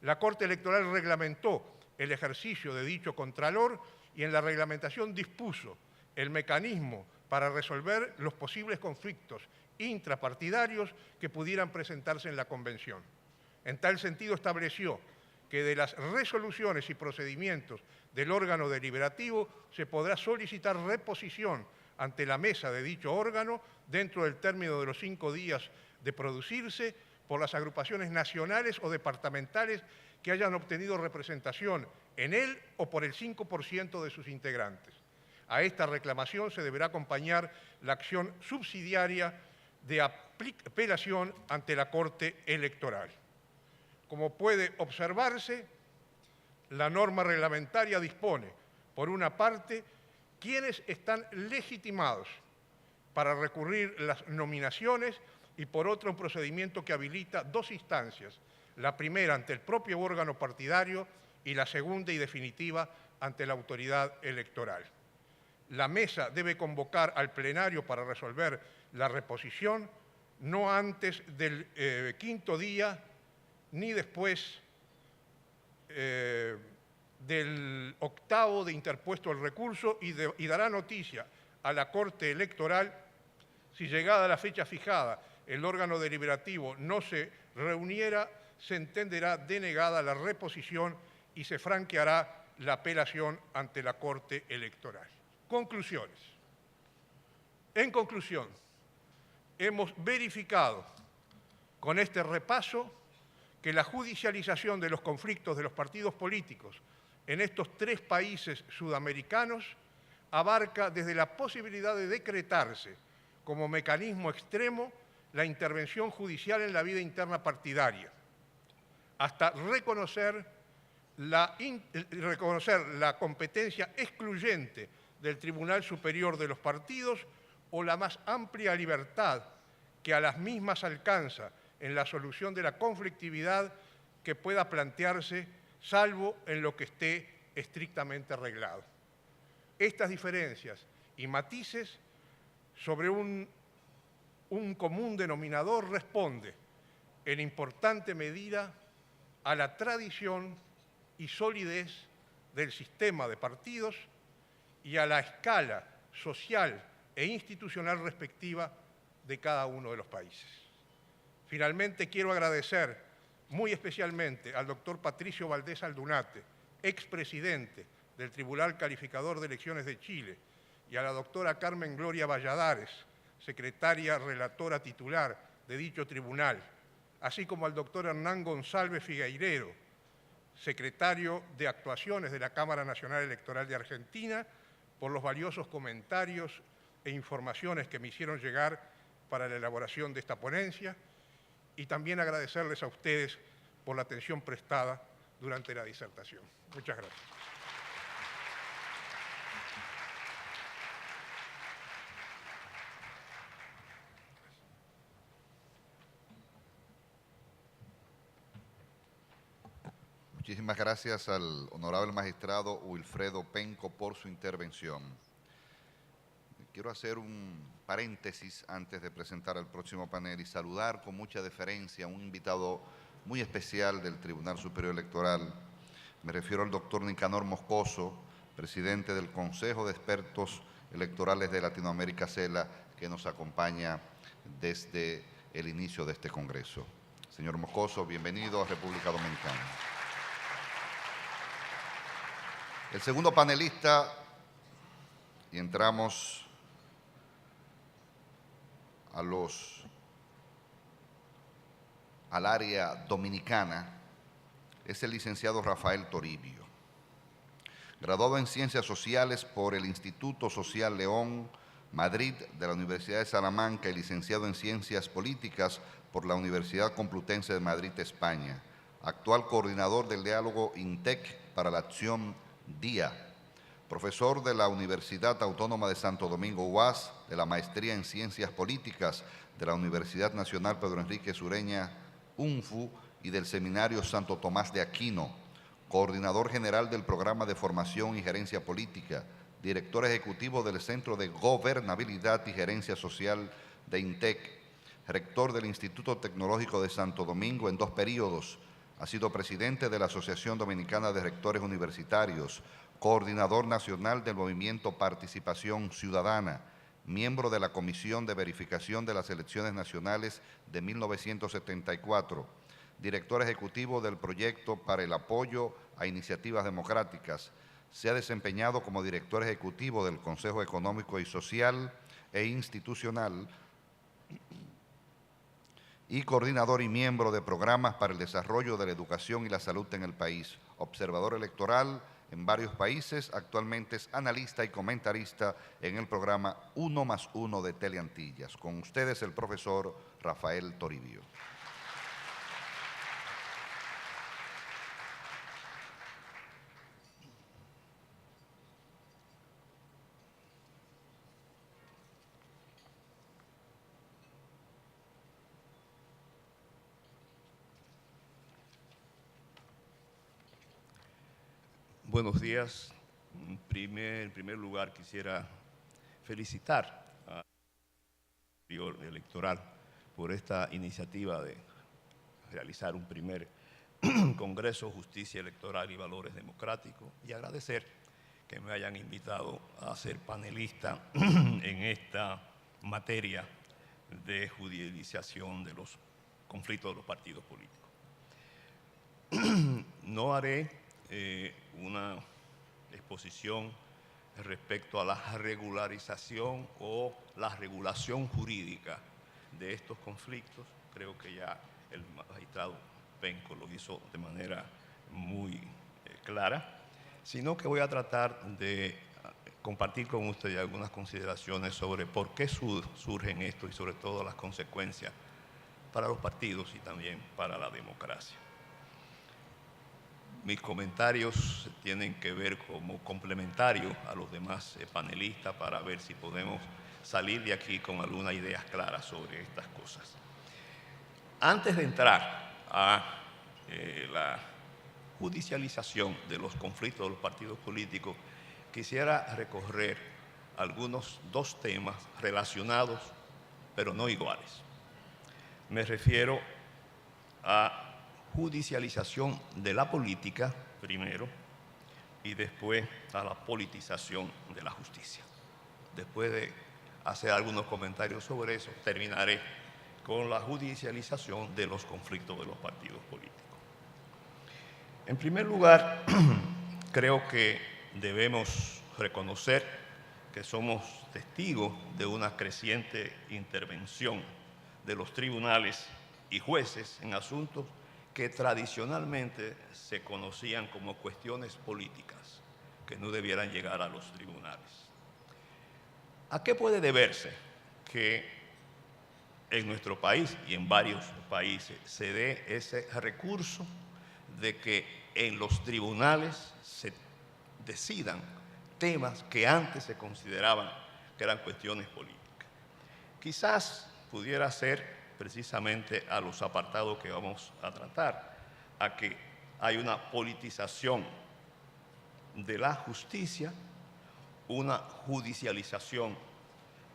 La Corte Electoral reglamentó el ejercicio de dicho contralor y en la reglamentación dispuso el mecanismo para resolver los posibles conflictos intrapartidarios que pudieran presentarse en la convención. En tal sentido estableció que de las resoluciones y procedimientos del órgano deliberativo se podrá solicitar reposición ante la mesa de dicho órgano dentro del término de los 5 días de producirse por las agrupaciones nacionales o departamentales que hayan obtenido representación en él o por el 5% de sus integrantes. A esta reclamación se deberá acompañar la acción subsidiaria de apelación ante la Corte Electoral. Como puede observarse, la norma reglamentaria dispone, por una parte, quienes están legitimados para recurrir las nominaciones y por otra un procedimiento que habilita 2 instancias, la primera ante el propio órgano partidario y la segunda y definitiva ante la autoridad electoral. La mesa debe convocar al plenario para resolver la reposición no antes del 5º día ni después del 8º de interpuesto el recurso y dará noticia a la Corte Electoral si llegada la fecha fijada el órgano deliberativo no se reuniera, se entenderá denegada la reposición y se franqueará la apelación ante la Corte Electoral. Conclusiones. En conclusión, hemos verificado con este repaso que la judicialización de los conflictos de los partidos políticos en estos 3 países sudamericanos abarca desde la posibilidad de decretarse como mecanismo extremo la intervención judicial en la vida interna partidaria, hasta reconocer la competencia excluyente del Tribunal Superior de los Partidos o la más amplia libertad que a las mismas alcanza en la solución de la conflictividad que pueda plantearse, salvo en lo que esté estrictamente arreglado. Estas diferencias y matices sobre un común denominador responde en importante medida a la tradición y solidez del sistema de partidos y a la escala social e institucional respectiva de cada uno de los países. Finalmente, quiero agradecer muy especialmente al doctor Patricio Valdés Aldunate, expresidente del Tribunal Calificador de Elecciones de Chile, y a la doctora Carmen Gloria Valladares, secretaria relatora titular de dicho tribunal, así como al doctor Hernán González Figueirero, secretario de Actuaciones de la Cámara Nacional Electoral de Argentina, por los valiosos comentarios e informaciones que me hicieron llegar para la elaboración de esta ponencia, y también agradecerles a ustedes por la atención prestada durante la disertación. Muchas gracias. Muchísimas gracias al honorable magistrado Wilfredo Penco por su intervención. Quiero hacer un paréntesis antes de presentar al próximo panel y saludar con mucha deferencia a un invitado muy especial del Tribunal Superior Electoral. Me refiero al doctor Nicanor Moscoso, presidente del Consejo de Expertos Electorales de Latinoamérica, CELA, que nos acompaña desde el inicio de este congreso. Señor Moscoso, bienvenido a República Dominicana. El segundo panelista, y entramos al área dominicana, es el licenciado Rafael Toribio. Graduado en Ciencias Sociales por el Instituto Social León, Madrid, de la Universidad de Salamanca, y licenciado en Ciencias Políticas por la Universidad Complutense de Madrid, España. Actual coordinador del diálogo INTEC para la Acción DIA, profesor de la Universidad Autónoma de Santo Domingo, UAS, de la Maestría en Ciencias Políticas de la Universidad Nacional Pedro Enrique Sureña, UNFU, y del Seminario Santo Tomás de Aquino, coordinador general del Programa de Formación y Gerencia Política, director ejecutivo del Centro de Gobernabilidad y Gerencia Social de INTEC, rector del Instituto Tecnológico de Santo Domingo en 2 períodos. Ha sido presidente de la Asociación Dominicana de Rectores Universitarios, coordinador nacional del Movimiento Participación Ciudadana, miembro de la Comisión de Verificación de las Elecciones Nacionales de 1974, director ejecutivo del Proyecto para el Apoyo a Iniciativas Democráticas. Se ha desempeñado como director ejecutivo del Consejo Económico y Social e Institucional y coordinador y miembro de programas para el desarrollo de la educación y la salud en el país. Observador electoral en varios países, actualmente es analista y comentarista en el programa 1+1 de Teleantillas. Con ustedes el profesor Rafael Toribio. Buenos días. En primer lugar, quisiera felicitar al Superior Electoral por esta iniciativa de realizar un primer Congreso Justicia Electoral y Valores Democráticos y agradecer que me hayan invitado a ser panelista en esta materia de judicialización de los conflictos de los partidos políticos. No haré una exposición respecto a la regularización o la regulación jurídica de estos conflictos. Creo que ya el magistrado Penco lo hizo de manera muy clara, sino que voy a tratar de compartir con ustedes algunas consideraciones sobre por qué surgen esto y sobre todo las consecuencias para los partidos y también para la democracia. Mis comentarios tienen que ver como complementarios a los demás panelistas para ver si podemos salir de aquí con algunas ideas claras sobre estas cosas. Antes de entrar a la judicialización de los conflictos de los partidos políticos, quisiera recorrer dos temas relacionados, pero no iguales. Me refiero a judicialización de la política, primero, y después a la politización de la justicia. Después de hacer algunos comentarios sobre eso, terminaré con la judicialización de los conflictos de los partidos políticos. En primer lugar, creo que debemos reconocer que somos testigos de una creciente intervención de los tribunales y jueces en asuntos que tradicionalmente se conocían como cuestiones políticas, que no debieran llegar a los tribunales. ¿A qué puede deberse que en nuestro país y en varios países se dé ese recurso de que en los tribunales se decidan temas que antes se consideraban que eran cuestiones políticas? Quizás pudiera ser precisamente a los apartados que vamos a tratar, a que hay una politización de la justicia, una judicialización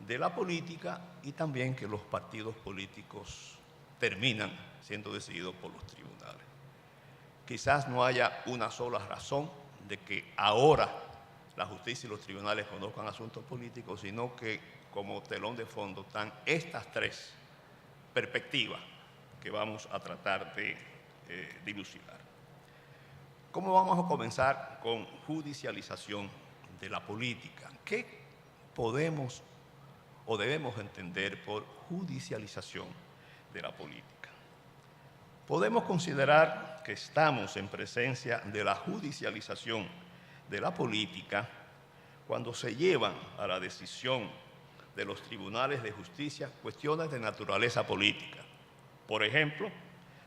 de la política y también que los partidos políticos terminan siendo decididos por los tribunales. Quizás no haya una sola razón de que ahora la justicia y los tribunales conozcan asuntos políticos, sino que como telón de fondo están estas tres perspectivas que vamos a tratar de dilucidar. ¿Cómo vamos a comenzar con judicialización de la política? ¿Qué podemos o debemos entender por judicialización de la política? Podemos considerar que estamos en presencia de la judicialización de la política cuando se llevan a la decisión de los tribunales de justicia cuestiones de naturaleza política. Por ejemplo,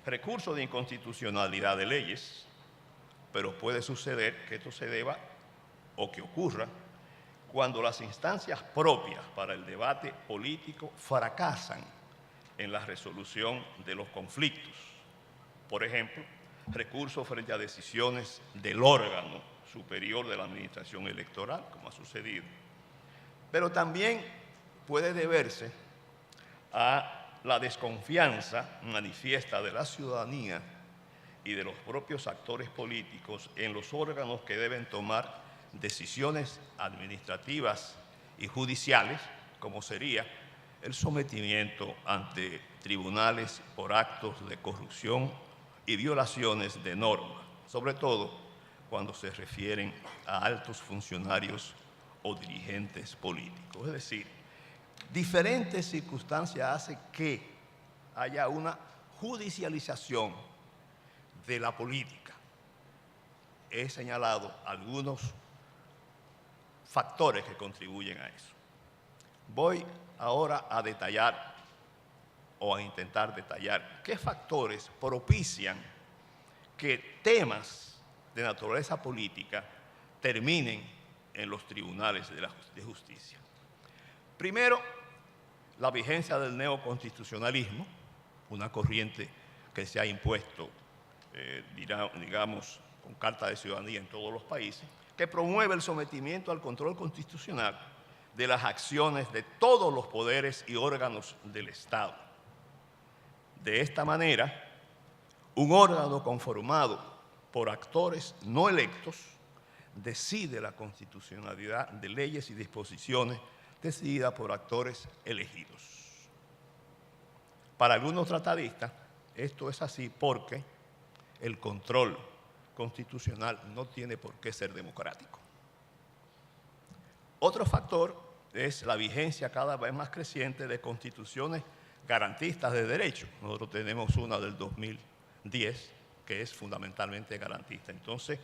recursos de inconstitucionalidad de leyes, pero puede suceder que esto se deba o que ocurra cuando las instancias propias para el debate político fracasan en la resolución de los conflictos. Por ejemplo, recursos frente a decisiones del órgano superior de la administración electoral, como ha sucedido. Pero también puede deberse a la desconfianza manifiesta de la ciudadanía y de los propios actores políticos en los órganos que deben tomar decisiones administrativas y judiciales, como sería el sometimiento ante tribunales por actos de corrupción y violaciones de normas, sobre todo cuando se refieren a altos funcionarios o dirigentes políticos. Es decir, diferentes circunstancias hacen que haya una judicialización de la política. He señalado algunos factores que contribuyen a eso. Voy ahora a detallar o a intentar detallar qué factores propician que temas de naturaleza política terminen en los tribunales de justicia. Primero, la vigencia del neoconstitucionalismo, una corriente que se ha impuesto, digamos, con carta de ciudadanía en todos los países, que promueve el sometimiento al control constitucional de las acciones de todos los poderes y órganos del Estado. De esta manera, un órgano conformado por actores no electos decide la constitucionalidad de leyes y disposiciones decididas por actores elegidos. Para algunos tratadistas, esto es así porque el control constitucional no tiene por qué ser democrático. Otro factor es la vigencia cada vez más creciente de constituciones garantistas de derechos. Nosotros tenemos una del 2010 que es fundamentalmente garantista. Entonces,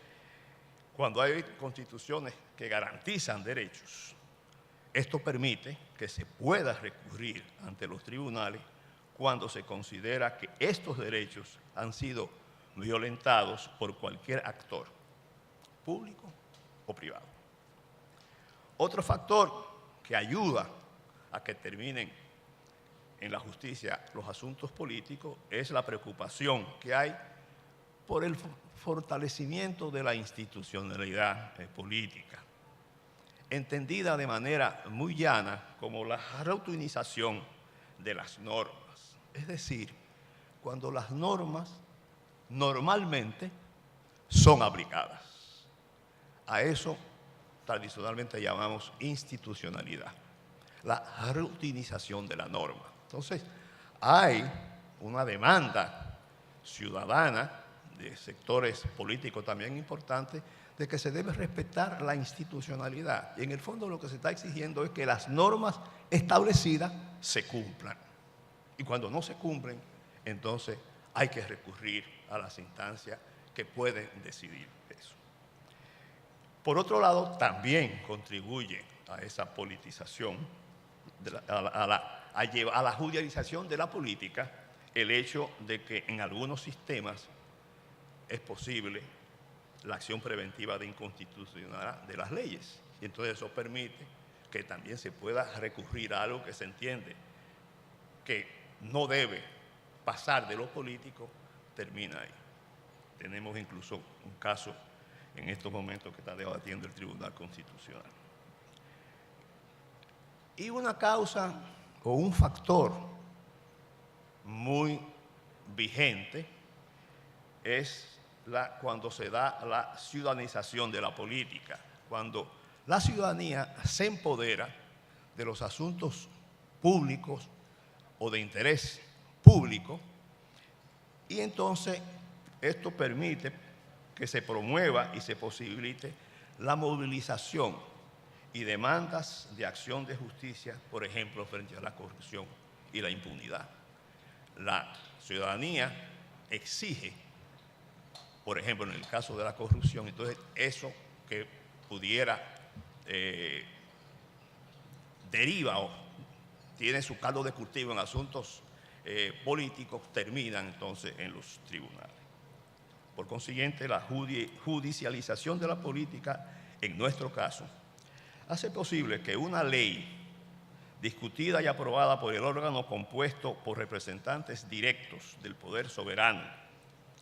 cuando hay constituciones que garantizan derechos, esto permite que se pueda recurrir ante los tribunales cuando se considera que estos derechos han sido violentados por cualquier actor, público o privado. Otro factor que ayuda a que terminen en la justicia los asuntos políticos es la preocupación que hay por el fortalecimiento de la institucionalidad política, entendida de manera muy llana como la routinización de las normas. Es decir, cuando las normas normalmente son aplicadas. A eso tradicionalmente llamamos institucionalidad, la routinización de la norma. Entonces, hay una demanda ciudadana de sectores políticos también importantes de que se debe respetar la institucionalidad. Y en el fondo lo que se está exigiendo es que las normas establecidas se cumplan. Y cuando no se cumplen, entonces hay que recurrir a las instancias que pueden decidir eso. Por otro lado, también contribuye a esa politización, a la judicialización de la política, el hecho de que en algunos sistemas es posible la acción preventiva de inconstitucionalidad de las leyes. Y entonces eso permite que también se pueda recurrir a algo que se entiende que no debe pasar de lo político, termina ahí. Tenemos incluso un caso en estos momentos que está debatiendo el Tribunal Constitucional. Y una causa o un factor muy vigente es cuando se da la ciudadanización de la política, cuando la ciudadanía se empodera de los asuntos públicos o de interés público, y entonces esto permite que se promueva y se posibilite la movilización y demandas de acción de justicia, por ejemplo, frente a la corrupción y la impunidad. La ciudadanía exige, por ejemplo, en el caso de la corrupción, entonces eso que pudiera deriva o tiene su caldo de cultivo en asuntos políticos, terminan entonces en los tribunales. Por consiguiente, la judicialización de la política, en nuestro caso, hace posible que una ley discutida y aprobada por el órgano compuesto por representantes directos del poder soberano,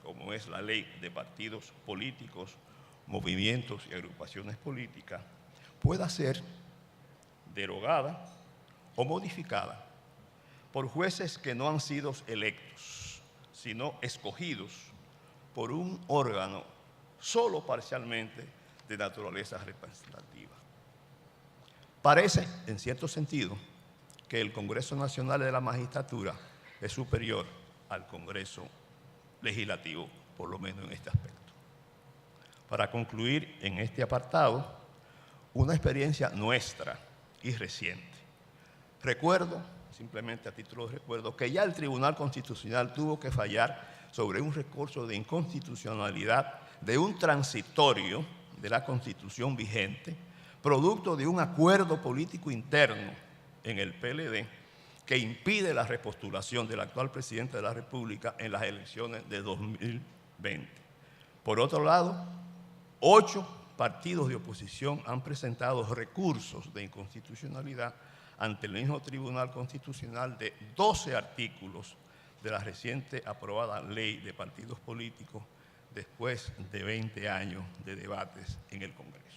como es la ley de partidos políticos, movimientos y agrupaciones políticas, pueda ser derogada o modificada por jueces que no han sido electos, sino escogidos por un órgano solo parcialmente de naturaleza representativa. Parece, en cierto sentido, que el Congreso Nacional de la Magistratura es superior al Congreso legislativo, por lo menos en este aspecto. Para concluir en este apartado, una experiencia nuestra y reciente. Recuerdo, simplemente a título de recuerdo, que ya el Tribunal Constitucional tuvo que fallar sobre un recurso de inconstitucionalidad de un transitorio de la Constitución vigente, producto de un acuerdo político interno en el PLD que impide la repostulación del actual presidente de la República en las elecciones de 2020. Por otro lado, 8 partidos de oposición han presentado recursos de inconstitucionalidad ante el mismo Tribunal Constitucional de 12 artículos de la reciente aprobada Ley de Partidos Políticos después de 20 años de debates en el Congreso.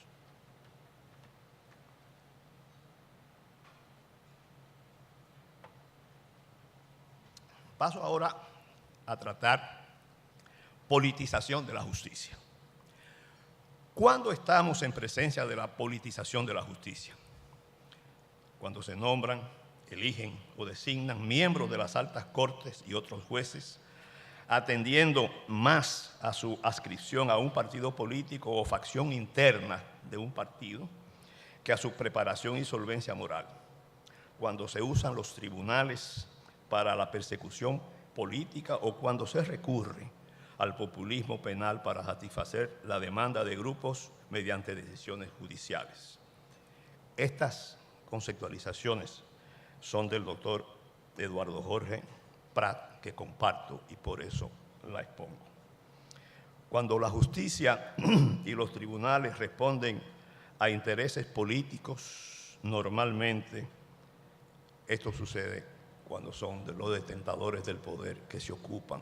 Paso ahora a tratar politización de la justicia. ¿Cuándo estamos en presencia de la politización de la justicia? Cuando se nombran, eligen o designan miembros de las altas cortes y otros jueces, atendiendo más a su adscripción a un partido político o facción interna de un partido que a su preparación y solvencia moral. Cuando se usan los tribunales para la persecución política o cuando se recurre al populismo penal para satisfacer la demanda de grupos mediante decisiones judiciales. Estas conceptualizaciones son del doctor Eduardo Jorge Prat, que comparto y por eso la expongo. Cuando la justicia y los tribunales responden a intereses políticos, normalmente esto sucede cuando son de los detentadores del poder que se ocupan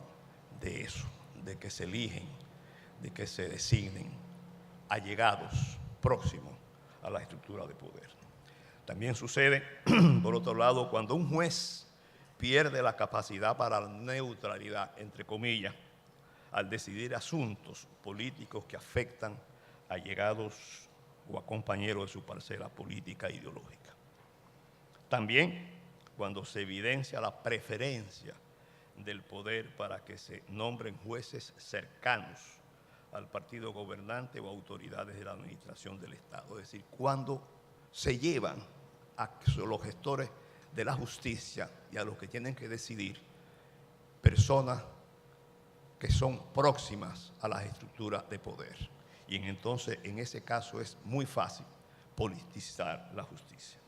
de eso, de que se eligen, de que se designen allegados próximos a la estructura de poder. También sucede, por otro lado, cuando un juez pierde la capacidad para la neutralidad, entre comillas, al decidir asuntos políticos que afectan a allegados o a compañeros de su parcela política e ideológica. También cuando se evidencia la preferencia del poder para que se nombren jueces cercanos al partido gobernante o autoridades de la administración del Estado. Es decir, cuando se llevan a los gestores de la justicia y a los que tienen que decidir personas que son próximas a las estructuras de poder. Y entonces, en ese caso, es muy fácil politizar la justicia.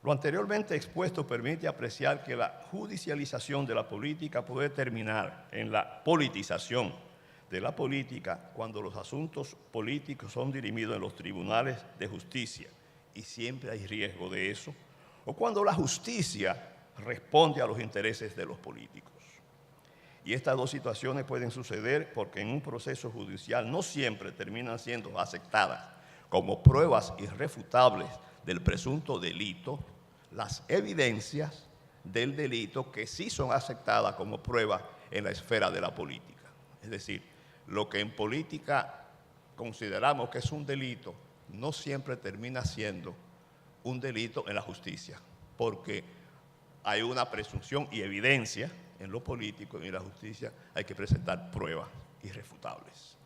Lo anteriormente expuesto permite apreciar que la judicialización de la política puede terminar en la politización de la política cuando los asuntos políticos son dirimidos en los tribunales de justicia, y siempre hay riesgo de eso, o cuando la justicia responde a los intereses de los políticos. Y estas dos situaciones pueden suceder porque en un proceso judicial no siempre terminan siendo aceptadas como pruebas irrefutables del presunto delito las evidencias del delito que sí son aceptadas como pruebas en la esfera de la política. Es decir, lo que en política consideramos que es un delito no siempre termina siendo un delito en la justicia, porque hay una presunción y evidencia en lo político y en la justicia hay que presentar pruebas irrefutables.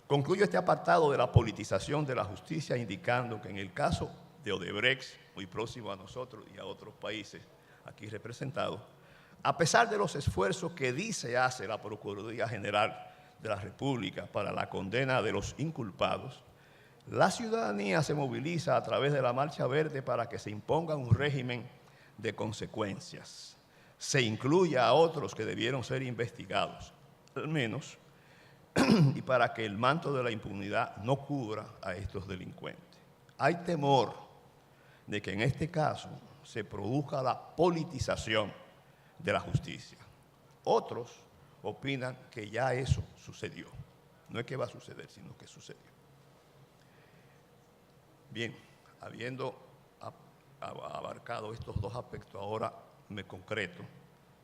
Concluyo este apartado de la politización de la justicia indicando que en el caso de Odebrecht, muy próximo a nosotros y a otros países aquí representados, a pesar de los esfuerzos que dice hace la Procuraduría General de la República para la condena de los inculpados, la ciudadanía se moviliza a través de la Marcha Verde para que se imponga un régimen de consecuencias, se incluya a otros que debieron ser investigados, al menos, y para que el manto de la impunidad no cubra a estos delincuentes. Hay temor de que en este caso se produzca la politización de la justicia. Otros opinan que ya eso sucedió. No es que va a suceder, sino que sucedió. Bien, habiendo abarcado estos dos aspectos, ahora me concreto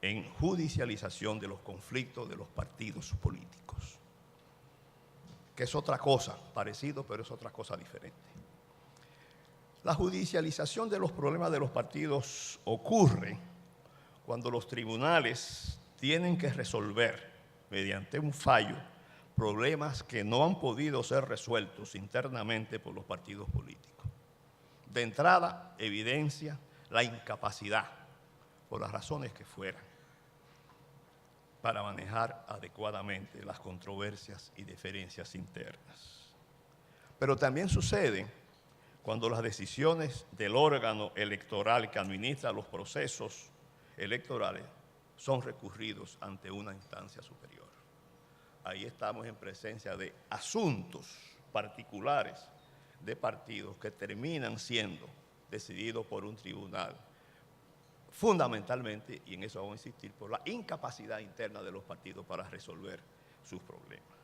en judicialización de los conflictos de los partidos políticos, que es otra cosa, parecido, pero es otra cosa diferente. La judicialización de los problemas de los partidos ocurre cuando los tribunales tienen que resolver mediante un fallo problemas que no han podido ser resueltos internamente por los partidos políticos. De entrada, evidencia la incapacidad, por las razones que fueran, para manejar adecuadamente las controversias y diferencias internas. Pero también sucede cuando las decisiones del órgano electoral que administra los procesos electorales son recurridos ante una instancia superior. Ahí estamos en presencia de asuntos particulares de partidos que terminan siendo decididos por un tribunal, fundamentalmente, y en eso vamos a insistir, por la incapacidad interna de los partidos para resolver sus problemas.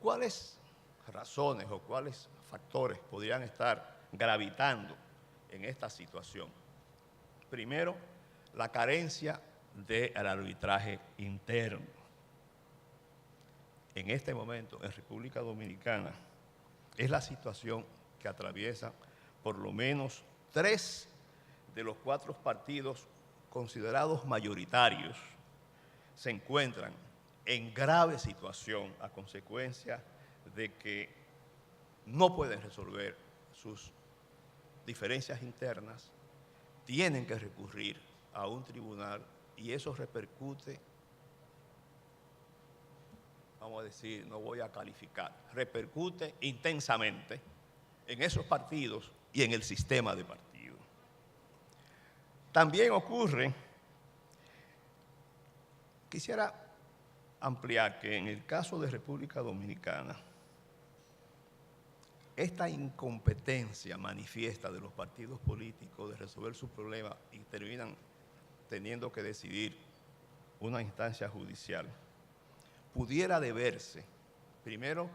¿Cuáles razones o cuáles factores podrían estar gravitando en esta situación? Primero, la carencia del arbitraje interno. En este momento, en República Dominicana, es la situación que atraviesa por lo menos 3 de los 4 partidos considerados mayoritarios se encuentran en grave situación a consecuencia de que no pueden resolver sus diferencias internas, tienen que recurrir a un tribunal y eso repercute, vamos a decir, no voy a calificar, repercute intensamente en esos partidos y en el sistema de partidos. También ocurre, quisiera ampliar que en el caso de República Dominicana, esta incompetencia manifiesta de los partidos políticos de resolver sus problemas y terminan teniendo que decidir una instancia judicial, pudiera deberse, primero,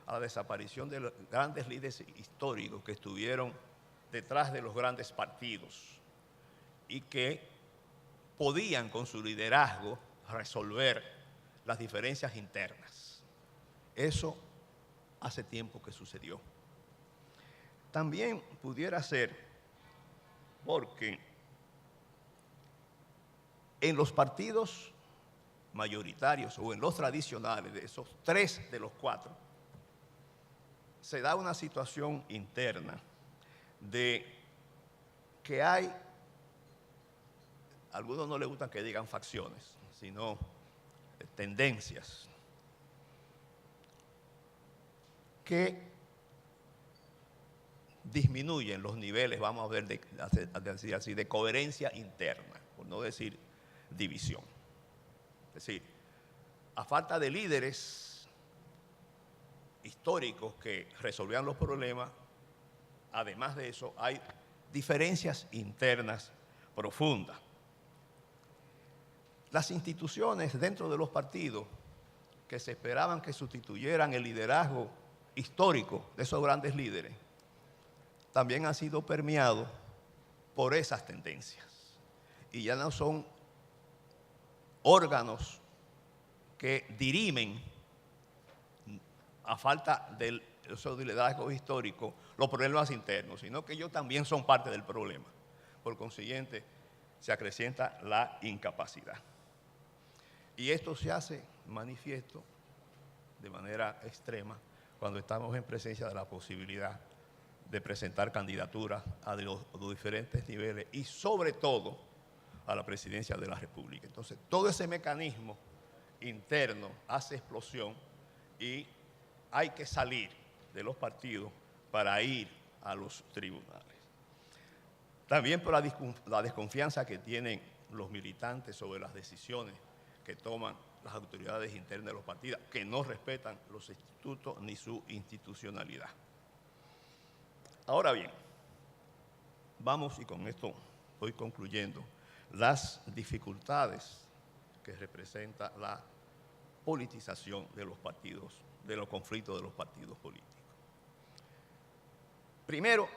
a la desaparición de los grandes líderes históricos que estuvieron detrás de los grandes partidos y que podían, con su liderazgo, resolver las diferencias internas. Eso hace tiempo que sucedió. También pudiera ser porque en los partidos mayoritarios o en los tradicionales, de esos 3 de los 4, se da una situación interna de que hay, a algunos no les gusta que digan facciones, sino tendencias que disminuyen los niveles, vamos a ver, decir así, de coherencia interna, por no decir división. Es decir, a falta de líderes históricos que resolvían los problemas, además de eso, hay diferencias internas profundas. Las instituciones dentro de los partidos que se esperaban que sustituyeran el liderazgo histórico de esos grandes líderes, también han sido permeados por esas tendencias. Y ya no son órganos que dirimen, a falta del liderazgo histórico, los problemas internos, sino que ellos también son parte del problema. Por consiguiente, se acrecienta la incapacidad. Y esto se hace manifiesto de manera extrema cuando estamos en presencia de la posibilidad de presentar candidaturas a los diferentes niveles y sobre todo a la presidencia de la República. Entonces, todo ese mecanismo interno hace explosión y hay que salir de los partidos para ir a los tribunales. También por la desconfianza que tienen los militantes sobre las decisiones que toman las autoridades internas de los partidos, que no respetan los estatutos ni su institucionalidad. Ahora bien, vamos, y con esto voy concluyendo, las dificultades que representa la politización de los partidos, de los conflictos de los partidos políticos. Primero,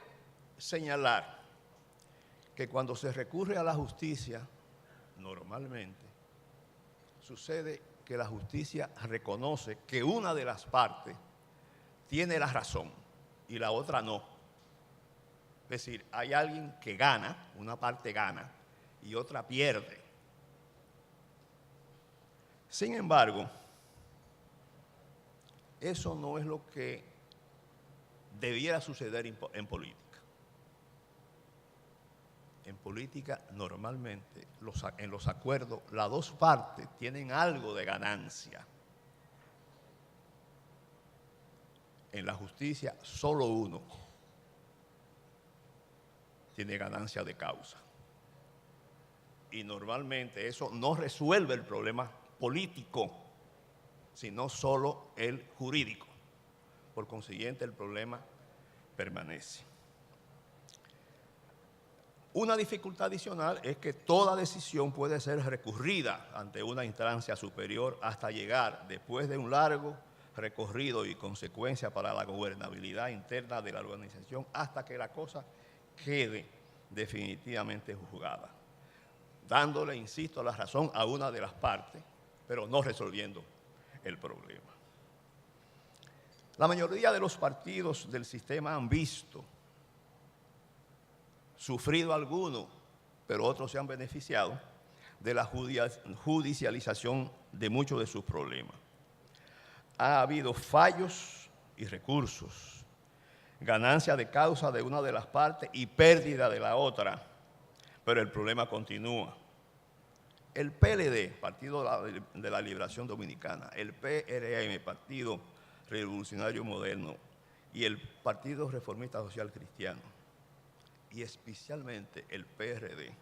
señalar que cuando se recurre a la justicia, normalmente, sucede que la justicia reconoce que una de las partes tiene la razón y la otra no. Es decir, hay alguien que gana, una parte gana y otra pierde. Sin embargo, eso no es lo que debiera suceder en política. En política, normalmente, en los acuerdos, las dos partes tienen algo de ganancia. En la justicia, solo uno tiene ganancia de causa. Y normalmente eso no resuelve el problema político, sino solo el jurídico. Por consiguiente, el problema permanece. Una dificultad adicional es que toda decisión puede ser recurrida ante una instancia superior hasta llegar, después de un largo recorrido y consecuencia para la gobernabilidad interna de la organización, hasta que la cosa quede definitivamente juzgada, dándole, insisto, la razón a una de las partes, pero no resolviendo el problema. La mayoría de los partidos del sistema han visto, sufrido algunos, pero otros se han beneficiado de la judicialización de muchos de sus problemas. Ha habido fallos y recursos, ganancia de causa de una de las partes y pérdida de la otra, pero el problema continúa. El PLD, Partido de la Liberación Dominicana, el PRM, Partido Revolucionario Moderno, y el Partido Reformista Social Cristiano, y especialmente el PRD,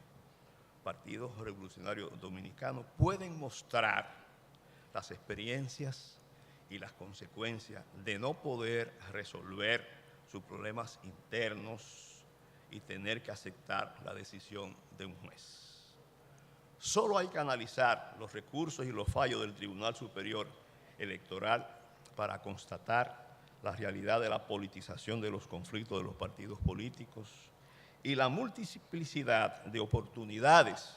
Partido Revolucionario Dominicano, pueden mostrar las experiencias y las consecuencias de no poder resolver sus problemas internos y tener que aceptar la decisión de un juez. Solo hay que analizar los recursos y los fallos del Tribunal Superior Electoral para constatar la realidad de la politización de los conflictos de los partidos políticos y la multiplicidad de oportunidades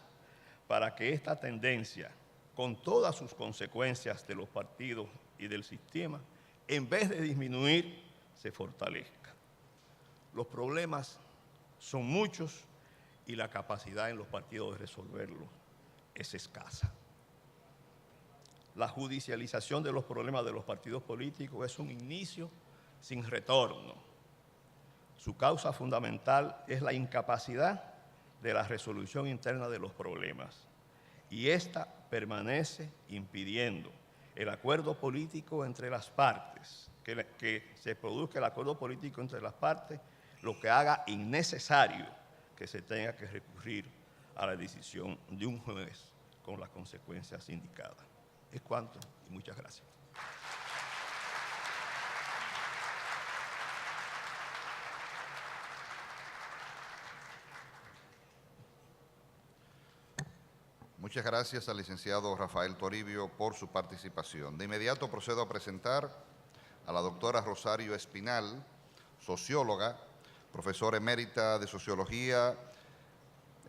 para que esta tendencia, con todas sus consecuencias de los partidos y del sistema, en vez de disminuir, se fortalezca. Los problemas son muchos y la capacidad en los partidos de resolverlos es escasa. La judicialización de los problemas de los partidos políticos es un inicio sin retorno. Su causa fundamental es la incapacidad de la resolución interna de los problemas, y esta permanece impidiendo el acuerdo político entre las partes, que se produzca el acuerdo político entre las partes, lo que haga innecesario que se tenga que recurrir a la decisión de un juez con las consecuencias indicadas. Es cuanto y muchas gracias. Muchas gracias al licenciado Rafael Toribio por su participación. De inmediato procedo a presentar a la doctora Rosario Espinal, socióloga, profesora emérita de Sociología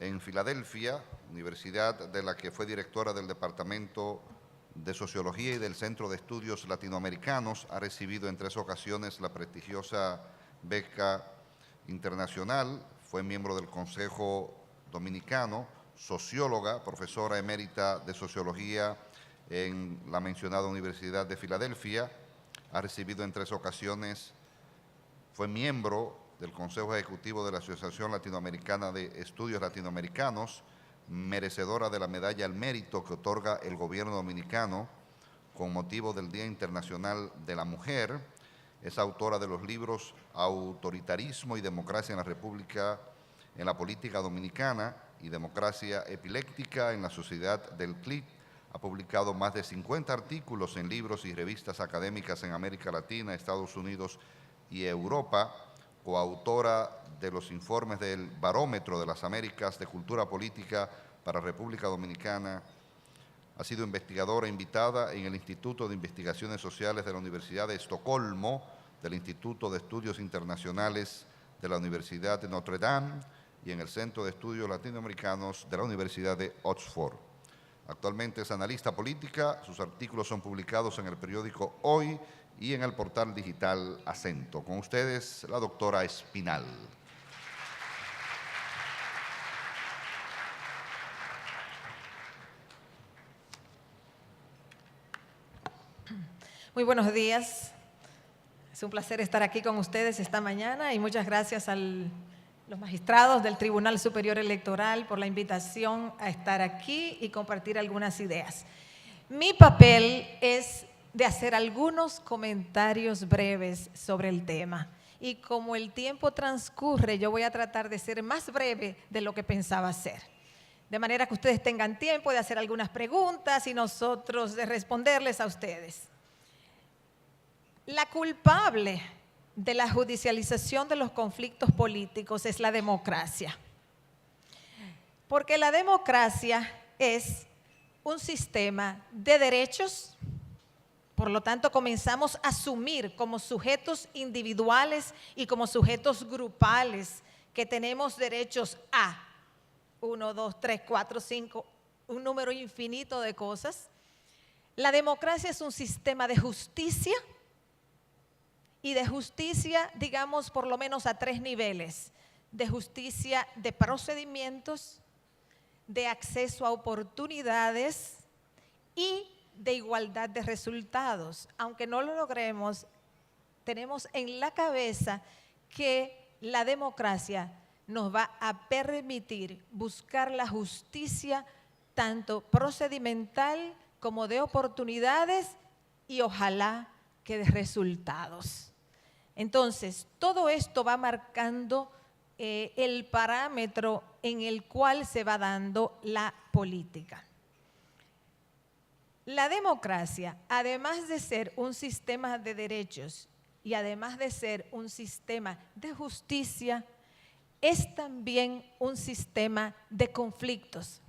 en Filadelfia, universidad de la que fue directora del Departamento de Sociología y del Centro de Estudios Latinoamericanos. Ha recibido en 3 ocasiones la prestigiosa beca internacional, fue miembro del Consejo Dominicano, socióloga, profesora emérita de Sociología en la mencionada Universidad de Filadelfia. Ha recibido en 3 ocasiones, fue miembro del Consejo Ejecutivo de la Asociación Latinoamericana de Estudios Latinoamericanos, merecedora de la Medalla al Mérito que otorga el gobierno dominicano con motivo del Día Internacional de la Mujer. Es autora de los libros Autoritarismo y Democracia en la República, en la Política Dominicana, y Democracia Epiléptica en la Sociedad del CLIC. Ha publicado más de 50 artículos en libros y revistas académicas en América Latina, Estados Unidos y Europa. Coautora de los informes del Barómetro de las Américas de Cultura Política para República Dominicana. Ha sido investigadora invitada en el Instituto de Investigaciones Sociales de la Universidad de Estocolmo, del Instituto de Estudios Internacionales de la Universidad de Notre Dame y en el Centro de Estudios Latinoamericanos de la Universidad de Oxford. Actualmente es analista política, sus artículos son publicados en el periódico Hoy y en el portal digital Acento. Con ustedes, la doctora Espinal. Muy buenos días. Es un placer estar aquí con ustedes esta mañana y muchas gracias a los magistrados del Tribunal Superior Electoral por la invitación a estar aquí y compartir algunas ideas. Mi papel es de hacer algunos comentarios breves sobre el tema. Y como el tiempo transcurre, yo voy a tratar de ser más breve de lo que pensaba hacer. De manera que ustedes tengan tiempo de hacer algunas preguntas y nosotros de responderles a ustedes. La culpable de la judicialización de los conflictos políticos es la democracia. Porque la democracia es un sistema de derechos, por lo tanto comenzamos a asumir como sujetos individuales y como sujetos grupales que tenemos derechos a 1, 2, 3, 4, 5, un número infinito de cosas. La democracia es un sistema de justicia y de justicia, digamos, por lo menos a 3 niveles, de justicia de procedimientos, de acceso a oportunidades y de igualdad de resultados. Aunque no lo logremos, tenemos en la cabeza que la democracia nos va a permitir buscar la justicia tanto procedimental como de oportunidades y ojalá que de resultados. Entonces, todo esto va marcando el parámetro en el cual se va dando la política. La democracia, además de ser un sistema de derechos y además de ser un sistema de justicia, es también un sistema de conflictos.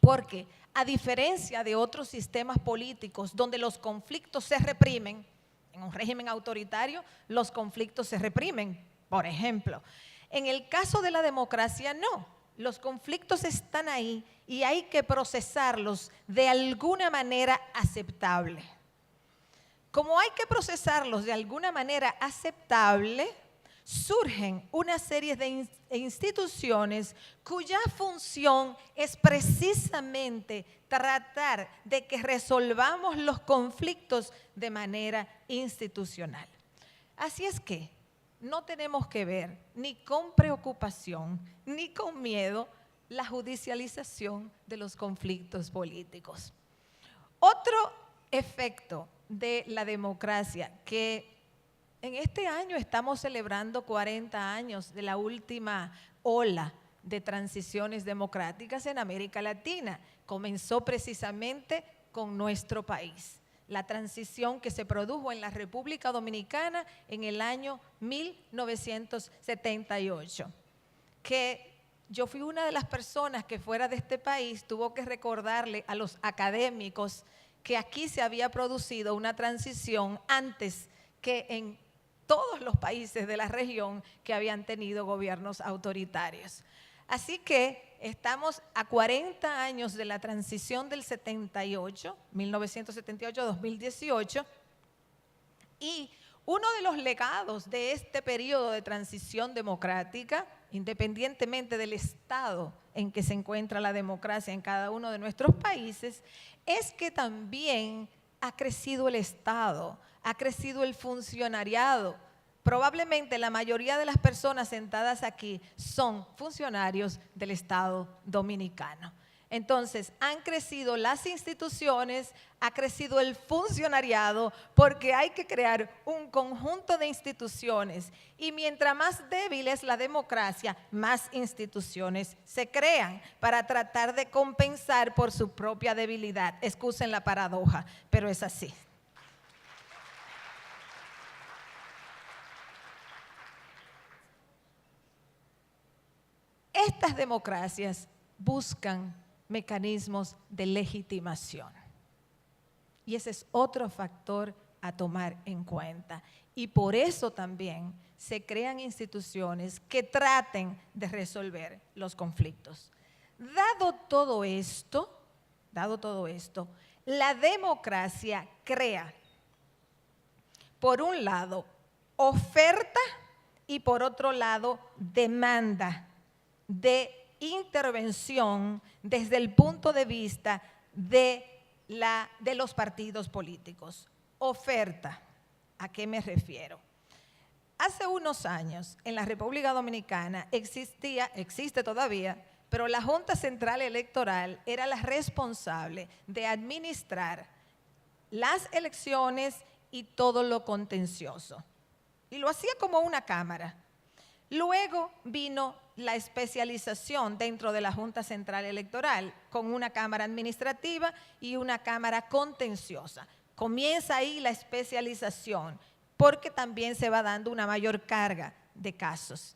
Porque a diferencia de otros sistemas políticos donde los conflictos se reprimen, en un régimen autoritario los conflictos se reprimen, por ejemplo. En el caso de la democracia no, los conflictos están ahí y hay que procesarlos de alguna manera aceptable. Como hay que procesarlos de alguna manera aceptable, surgen una serie de instituciones cuya función es precisamente tratar de que resolvamos los conflictos de manera institucional. Así es que no tenemos que ver ni con preocupación ni con miedo la judicialización de los conflictos políticos. Otro efecto de la democracia que en este año estamos celebrando 40 años de la última ola de transiciones democráticas en América Latina. Comenzó precisamente con nuestro país. La transición que se produjo en la República Dominicana en el año 1978. Que yo fui una de las personas que fuera de este país tuvo que recordarle a los académicos que aquí se había producido una transición antes que en todos los países de la región que habían tenido gobiernos autoritarios. Así que estamos a 40 años de la transición del 78, 1978-2018, y uno de los legados de este periodo de transición democrática, independientemente del estado en que se encuentra la democracia en cada uno de nuestros países, es que también ha crecido el Estado, ha crecido el funcionariado. Probablemente la mayoría de las personas sentadas aquí son funcionarios del Estado dominicano. Entonces, han crecido las instituciones, ha crecido el funcionariado, porque hay que crear un conjunto de instituciones. Y mientras más débil es la democracia, más instituciones se crean para tratar de compensar por su propia debilidad. Excusen la paradoja, pero es así. Estas democracias buscan mecanismos de legitimación. Y ese es otro factor a tomar en cuenta. Y por eso también se crean instituciones que traten de resolver los conflictos. Dado todo esto, la democracia crea, por un lado, oferta y por otro lado, demanda de intervención desde el punto de vista de los partidos políticos. Oferta, ¿a qué me refiero? Hace unos años en la República Dominicana existe todavía, pero la Junta Central Electoral era la responsable de administrar las elecciones y todo lo contencioso. Y lo hacía como una cámara. Luego vino la especialización dentro de la Junta Central Electoral con una cámara administrativa y una cámara contenciosa. Comienza ahí la especialización porque también se va dando una mayor carga de casos.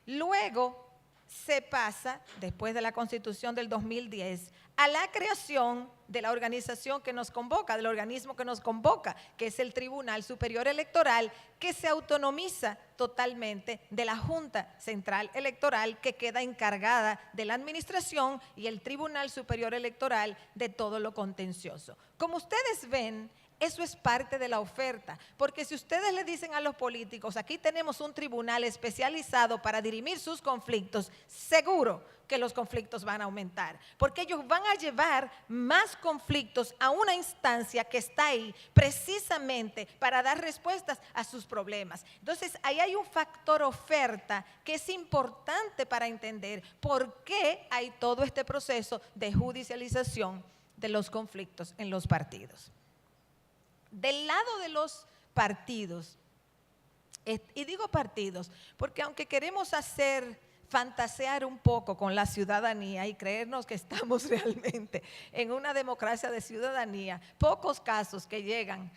Luego se pasa, después de la Constitución del 2010, a la creación de la organización que nos convoca, del organismo que nos convoca, que es el Tribunal Superior Electoral, que se autonomiza totalmente de la Junta Central Electoral, que queda encargada de la administración, y el Tribunal Superior Electoral de todo lo contencioso. Como ustedes ven, eso es parte de la oferta, porque si ustedes le dicen a los políticos, aquí tenemos un tribunal especializado para dirimir sus conflictos, seguro que los conflictos van a aumentar, porque ellos van a llevar más conflictos a una instancia que está ahí precisamente para dar respuestas a sus problemas. Entonces, ahí hay un factor oferta que es importante para entender por qué hay todo este proceso de judicialización de los conflictos en los partidos. Del lado de los partidos, y digo partidos, porque aunque queremos fantasear un poco con la ciudadanía y creernos que estamos realmente en una democracia de ciudadanía, pocos casos que llegan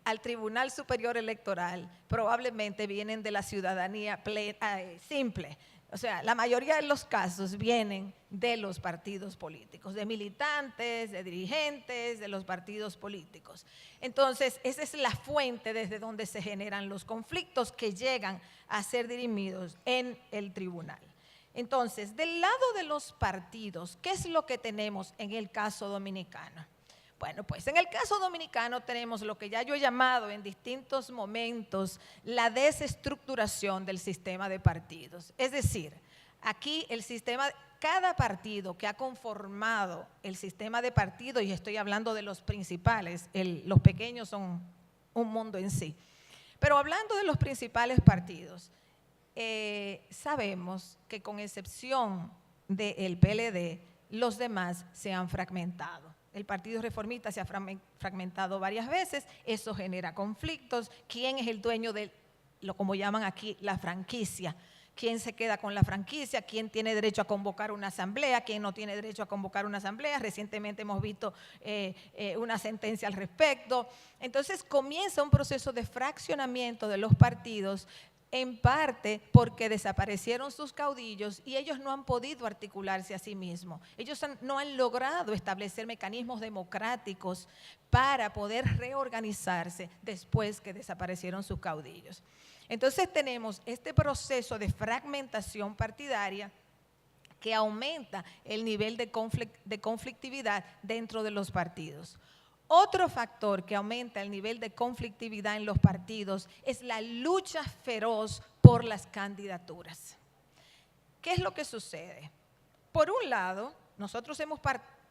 al Tribunal Superior Electoral probablemente vienen de la ciudadanía simple. O sea, la mayoría de los casos vienen de los partidos políticos, de militantes, de dirigentes, de los partidos políticos. Entonces, esa es la fuente desde donde se generan los conflictos que llegan a ser dirimidos en el tribunal. Entonces, del lado de los partidos, ¿qué es lo que tenemos en el caso dominicano? Bueno, pues en el caso dominicano tenemos lo que ya yo he llamado en distintos momentos la desestructuración del sistema de partidos. Es decir, aquí el sistema, cada partido que ha conformado el sistema de partidos, y estoy hablando de los principales, los pequeños son un mundo en sí, pero hablando de los principales partidos, sabemos que con excepción del PLD, los demás se han fragmentado. El Partido Reformista se ha fragmentado varias veces, eso genera conflictos. ¿Quién es el dueño de como llaman aquí, la franquicia? ¿Quién se queda con la franquicia? ¿Quién tiene derecho a convocar una asamblea? ¿Quién no tiene derecho a convocar una asamblea? Recientemente hemos visto una sentencia al respecto. Entonces comienza un proceso de fraccionamiento de los partidos, en parte porque desaparecieron sus caudillos y ellos no han podido articularse a sí mismos. Ellos no han logrado establecer mecanismos democráticos para poder reorganizarse después que desaparecieron sus caudillos. Entonces tenemos este proceso de fragmentación partidaria que aumenta el nivel de conflictividad dentro de los partidos. Otro factor que aumenta el nivel de conflictividad en los partidos es la lucha feroz por las candidaturas. ¿Qué es lo que sucede? Por un lado, nosotros hemos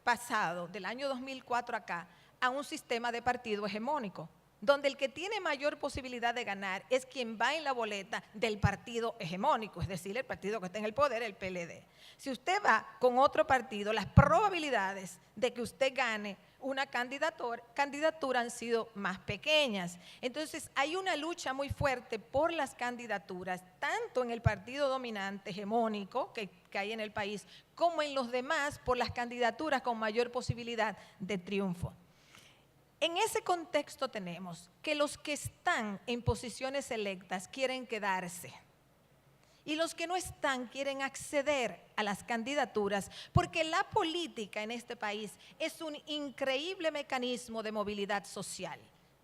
pasado del año 2004 acá a un sistema de partido hegemónico, donde el que tiene mayor posibilidad de ganar es quien va en la boleta del partido hegemónico, es decir, el partido que está en el poder, el PLD. Si usted va con otro partido, las probabilidades de que usted gane una candidatura han sido más pequeñas. Entonces, hay una lucha muy fuerte por las candidaturas, tanto en el partido dominante hegemónico que hay en el país, como en los demás por las candidaturas con mayor posibilidad de triunfo. En ese contexto tenemos que los que están en posiciones electas quieren quedarse y los que no están quieren acceder a las candidaturas, porque la política en este país es un increíble mecanismo de movilidad social.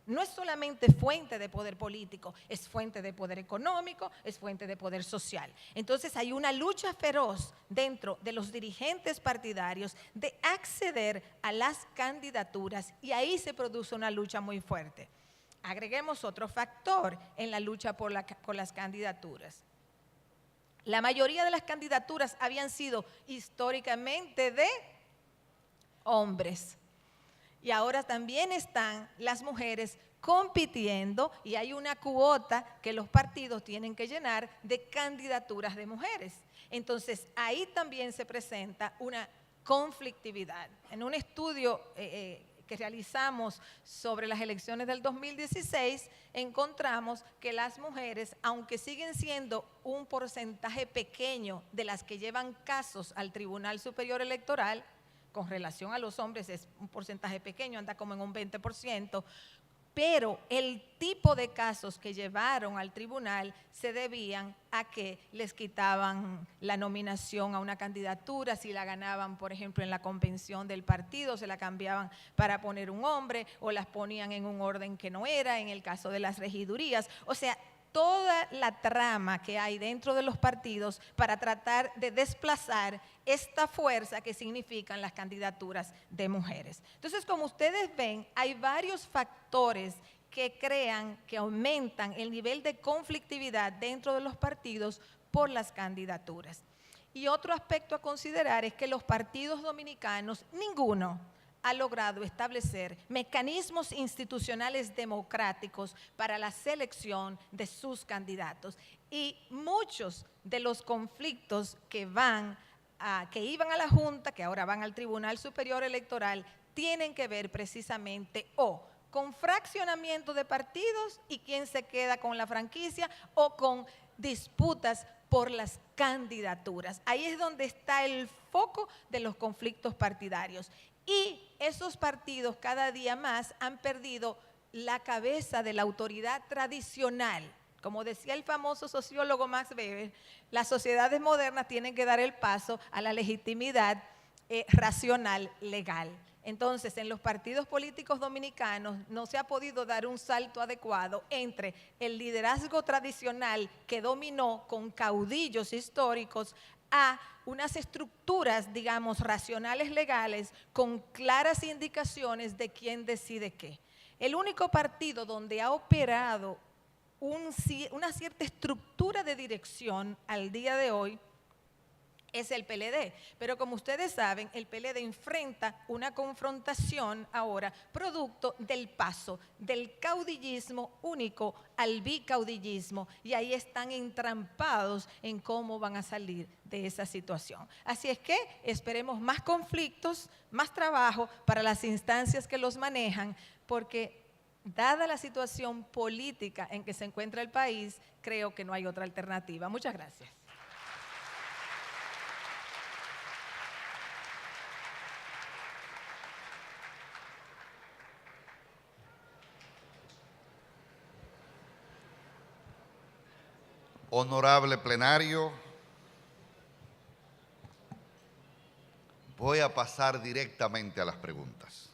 No es solamente fuente de poder político, es fuente de poder económico, es fuente de poder social. Entonces hay una lucha feroz dentro de los dirigentes partidarios de acceder a las candidaturas y ahí se produce una lucha muy fuerte. Agreguemos otro factor en la lucha por las candidaturas. La mayoría de las candidaturas habían sido históricamente de hombres. Y ahora también están las mujeres compitiendo y hay una cuota que los partidos tienen que llenar de candidaturas de mujeres. Entonces, ahí también se presenta una conflictividad. En un estudio que realizamos sobre las elecciones del 2016, encontramos que las mujeres, aunque siguen siendo un porcentaje pequeño de las que llevan casos al Tribunal Superior Electoral, con relación a los hombres es un porcentaje pequeño, anda como en un 20%, pero el tipo de casos que llevaron al tribunal se debían a que les quitaban la nominación a una candidatura, si la ganaban, por ejemplo, en la convención del partido, se la cambiaban para poner un hombre o las ponían en un orden que no era, en el caso de las regidurías. O sea, toda la trama que hay dentro de los partidos para tratar de desplazar esta fuerza que significan las candidaturas de mujeres. Entonces, como ustedes ven, hay varios factores que que aumentan el nivel de conflictividad dentro de los partidos por las candidaturas. Y otro aspecto a considerar es que los partidos dominicanos, ninguno ha logrado establecer mecanismos institucionales democráticos para la selección de sus candidatos. Y muchos de los conflictos que iban a la Junta, que ahora van al Tribunal Superior Electoral, tienen que ver precisamente con fraccionamiento de partidos y quién se queda con la franquicia, o con disputas por las candidaturas. Ahí es donde está el foco de los conflictos partidarios. Y esos partidos cada día más han perdido la cabeza de la autoridad tradicional. Como decía el famoso sociólogo Max Weber, las sociedades modernas tienen que dar el paso a la legitimidad racional legal. Entonces, en los partidos políticos dominicanos no se ha podido dar un salto adecuado entre el liderazgo tradicional que dominó con caudillos históricos a unas estructuras, digamos, racionales legales con claras indicaciones de quién decide qué. El único partido donde ha operado una cierta estructura de dirección al día de hoy es el PLD, pero como ustedes saben, el PLD enfrenta una confrontación ahora producto del paso del caudillismo único al bicaudillismo, y ahí están entrampados en cómo van a salir de esa situación. Así es que esperemos más conflictos, más trabajo para las instancias que los manejan, porque dada la situación política en que se encuentra el país, creo que no hay otra alternativa. Muchas gracias. Honorable plenario, voy a pasar directamente a las preguntas.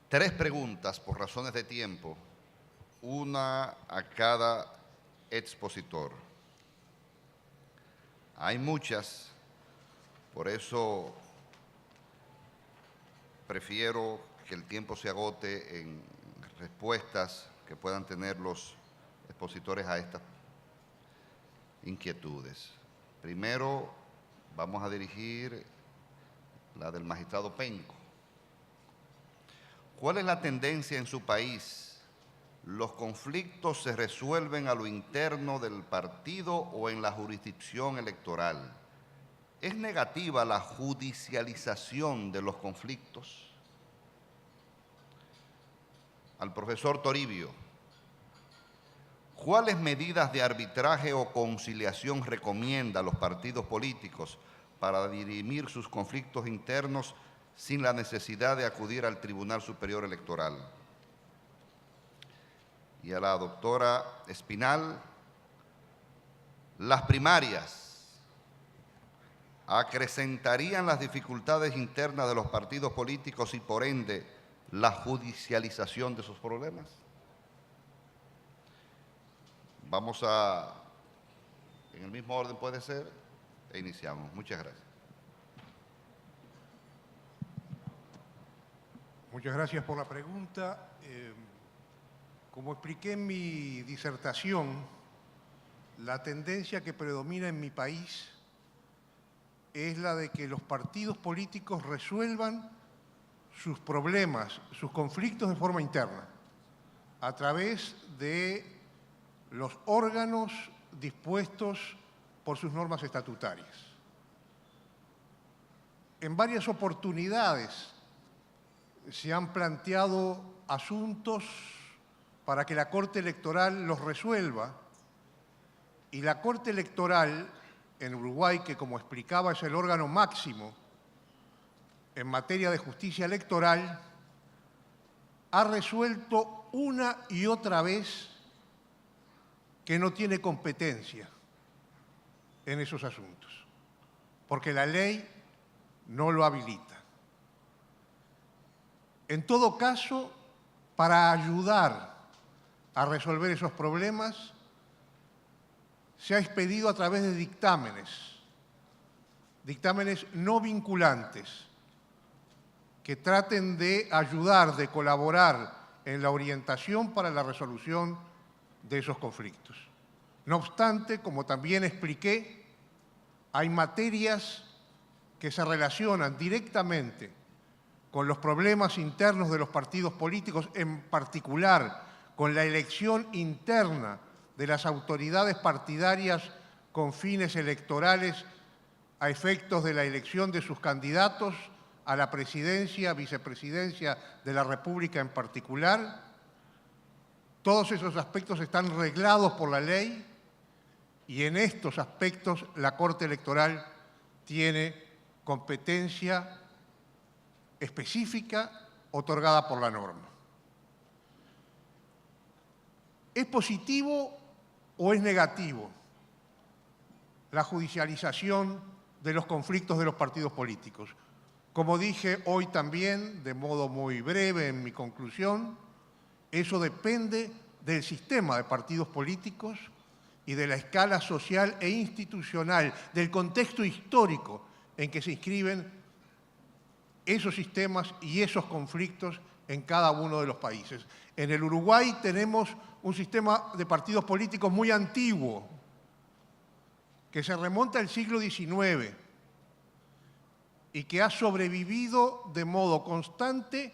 Tres preguntas por razones de tiempo, una a cada expositor. Hay muchas, por eso prefiero que el tiempo se agote en respuestas que puedan tener los expositores a estas inquietudes. Primero, vamos a dirigir la del magistrado Penco. ¿Cuál es la tendencia en su país? ¿Los conflictos se resuelven a lo interno del partido o en la jurisdicción electoral? ¿Es negativa la judicialización de los conflictos? Al profesor Toribio, ¿cuáles medidas de arbitraje o conciliación recomienda a los partidos políticos para dirimir sus conflictos internos sin la necesidad de acudir al Tribunal Superior Electoral? Y a la doctora Espinal, ¿las primarias acrecentarían las dificultades internas de los partidos políticos y por ende la judicialización de sus problemas? Vamos en el mismo orden puede ser, e iniciamos. Muchas gracias. Muchas gracias por la pregunta. Como expliqué en mi disertación, la tendencia que predomina en mi país es la de que los partidos políticos resuelvan sus problemas, sus conflictos de forma interna, a través de los órganos dispuestos por sus normas estatutarias. En varias oportunidades se han planteado asuntos para que la Corte Electoral los resuelva, y la Corte Electoral en Uruguay, que como explicaba es el órgano máximo en materia de justicia electoral, ha resuelto una y otra vez que no tiene competencia en esos asuntos, porque la ley no lo habilita. En todo caso, para ayudar a resolver esos problemas, se ha expedido a través de dictámenes no vinculantes, que traten de ayudar, de colaborar en la orientación para la resolución de esos conflictos. No obstante, como también expliqué, hay materias que se relacionan directamente con los problemas internos de los partidos políticos, en particular con la elección interna de las autoridades partidarias con fines electorales a efectos de la elección de sus candidatos a la presidencia, vicepresidencia de la República en particular. Todos esos aspectos están reglados por la ley y en estos aspectos la Corte Electoral tiene competencia específica otorgada por la norma. ¿Es positivo o es negativo la judicialización de los conflictos de los partidos políticos? Como dije hoy también, de modo muy breve en mi conclusión, eso depende del sistema de partidos políticos y de la escala social e institucional, del contexto histórico en que se inscriben esos sistemas y esos conflictos en cada uno de los países. En el Uruguay tenemos un sistema de partidos políticos muy antiguo, que se remonta al siglo XIX y que ha sobrevivido de modo constante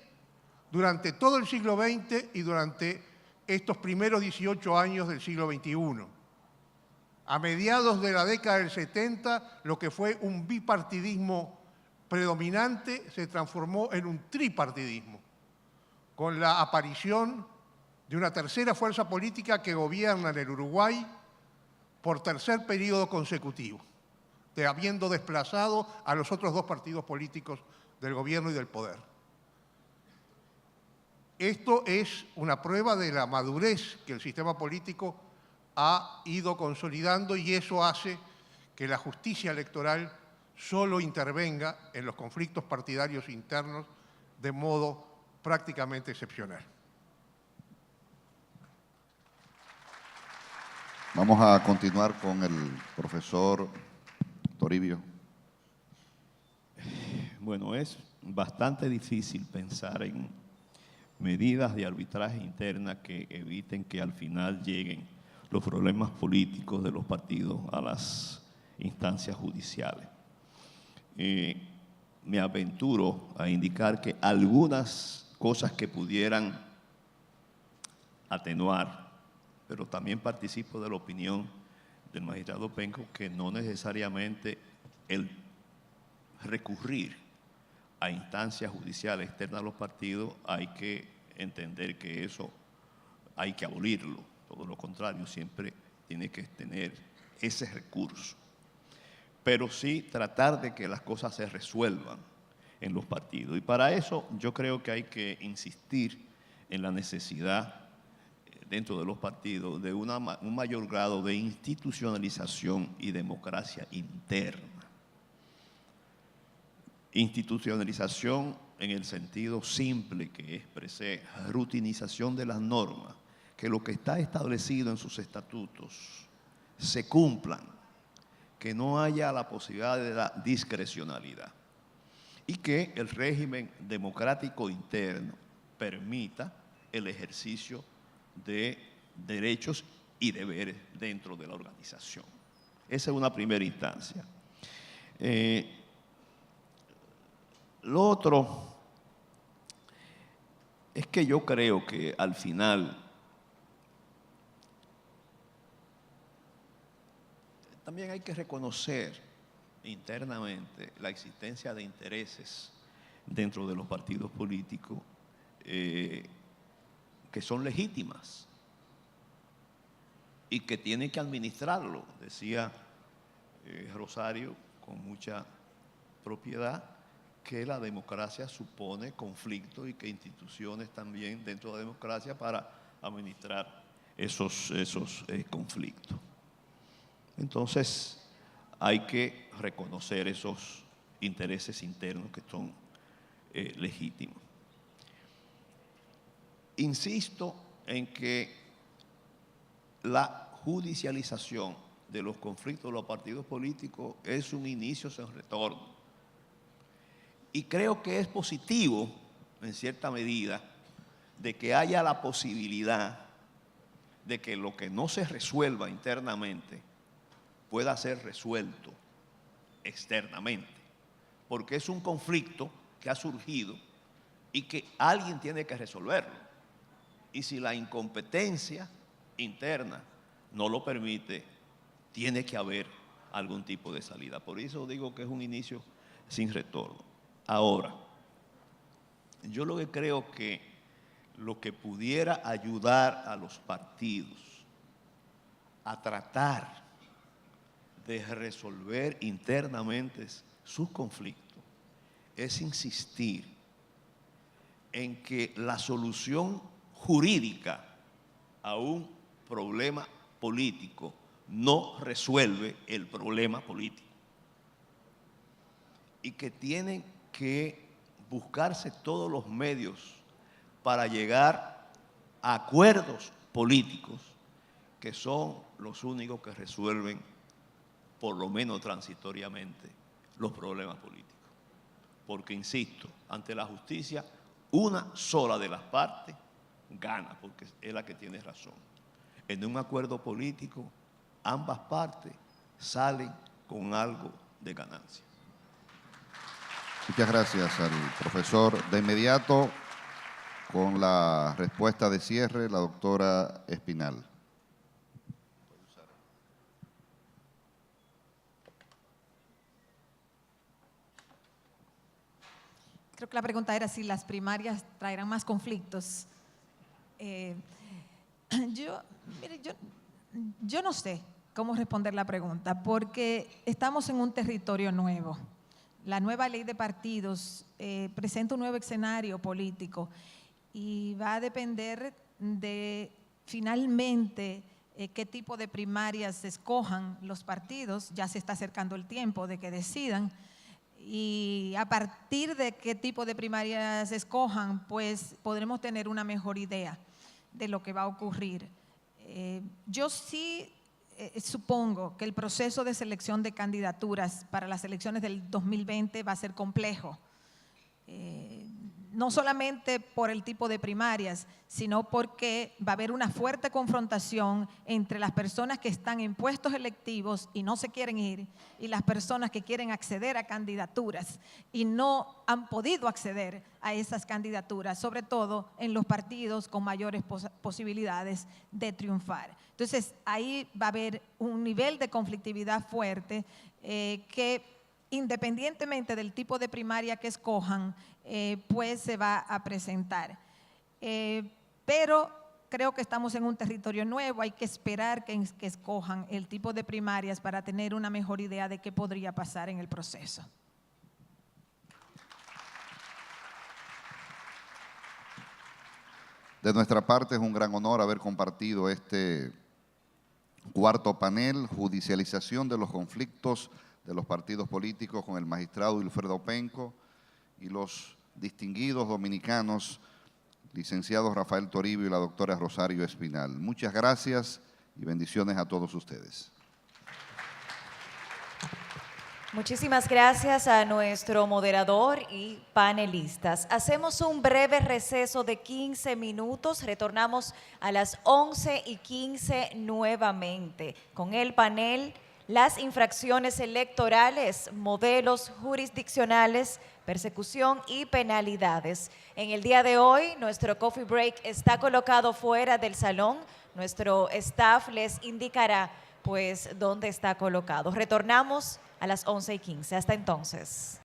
durante todo el siglo XX y durante estos primeros 18 años del siglo XXI. A mediados de la década del 70, lo que fue un bipartidismo predominante se transformó en un tripartidismo, con la aparición de una tercera fuerza política que gobierna en el Uruguay por tercer periodo consecutivo, habiendo desplazado a los otros dos partidos políticos del gobierno y del poder. Esto es una prueba de la madurez que el sistema político ha ido consolidando, y eso hace que la justicia electoral solo intervenga en los conflictos partidarios internos de modo prácticamente excepcional. Vamos a continuar con el profesor Toribio. Bueno, es bastante difícil pensar en medidas de arbitraje interna que eviten que al final lleguen los problemas políticos de los partidos a las instancias judiciales. Me aventuro a indicar que algunas cosas que pudieran atenuar, pero también participo de la opinión del magistrado Penco que no necesariamente el recurrir a instancias judiciales externas a los partidos hay que entender que eso hay que abolirlo. Todo lo contrario, siempre tiene que tener ese recurso. Pero sí tratar de que las cosas se resuelvan en los partidos. Y para eso yo creo que hay que insistir en la necesidad dentro de los partidos de un mayor grado de institucionalización y democracia interna. Institucionalización en el sentido simple que expresé, rutinización de las normas, que lo que está establecido en sus estatutos se cumplan, que no haya la posibilidad de la discrecionalidad y que el régimen democrático interno permita el ejercicio de derechos y deberes dentro de la organización. Esa es una primera instancia. Lo otro es que yo creo que al final también hay que reconocer internamente la existencia de intereses dentro de los partidos políticos que son legítimas y que tienen que administrarlo, decía Rosario con mucha propiedad, que la democracia supone conflicto y que instituciones también dentro de la democracia para administrar esos conflictos. Entonces, hay que reconocer esos intereses internos que son legítimos. Insisto en que la judicialización de los conflictos de los partidos políticos es un inicio sin retorno. Y creo que es positivo, en cierta medida, de que haya la posibilidad de que lo que no se resuelva internamente pueda ser resuelto externamente, porque es un conflicto que ha surgido y que alguien tiene que resolverlo. Y si la incompetencia interna no lo permite, tiene que haber algún tipo de salida. Por eso digo que es un inicio sin retorno. Ahora, yo lo que creo que lo que pudiera ayudar a los partidos a tratar de resolver internamente sus conflictos es insistir en que la solución jurídica a un problema político no resuelve el problema político y que tienen que buscarse todos los medios para llegar a acuerdos políticos que son los únicos que resuelven, por lo menos transitoriamente, los problemas políticos. Porque, insisto, ante la justicia, una sola de las partes gana, porque es la que tiene razón. En un acuerdo político, ambas partes salen con algo de ganancia. Muchas gracias al profesor. De inmediato, con la respuesta de cierre, la doctora Espinal. Creo que la pregunta era si las primarias traerán más conflictos. Yo no sé cómo responder la pregunta, porque estamos en un territorio nuevo. La nueva ley de partidos presenta un nuevo escenario político y va a depender de finalmente qué tipo de primarias escojan los partidos. Ya se está acercando el tiempo de que decidan. Y a partir de qué tipo de primarias escojan, pues podremos tener una mejor idea de lo que va a ocurrir. Yo sí supongo que el proceso de selección de candidaturas para las elecciones del 2020 va a ser complejo. No solamente por el tipo de primarias, sino porque va a haber una fuerte confrontación entre las personas que están en puestos electivos y no se quieren ir, y las personas que quieren acceder a candidaturas y no han podido acceder a esas candidaturas, sobre todo en los partidos con mayores posibilidades de triunfar. Entonces, ahí va a haber un nivel de conflictividad fuerte que, independientemente del tipo de primaria que escojan, pues se va a presentar. Pero creo que estamos en un territorio nuevo, hay que esperar que escojan el tipo de primarias para tener una mejor idea de qué podría pasar en el proceso. De nuestra parte es un gran honor haber compartido este cuarto panel, judicialización de los conflictos de los partidos políticos, con el magistrado Wilfredo Penco y los distinguidos dominicanos, licenciados Rafael Toribio y la doctora Rosario Espinal. Muchas gracias y bendiciones a todos ustedes. Muchísimas gracias a nuestro moderador y panelistas. Hacemos un breve receso de 15 minutos. Retornamos a las 11:15 nuevamente con el panel Las infracciones electorales, modelos jurisdiccionales, persecución y penalidades. En el día de hoy, nuestro coffee break está colocado fuera del salón. Nuestro staff les indicará pues dónde está colocado. Retornamos a las 11:15. Hasta entonces.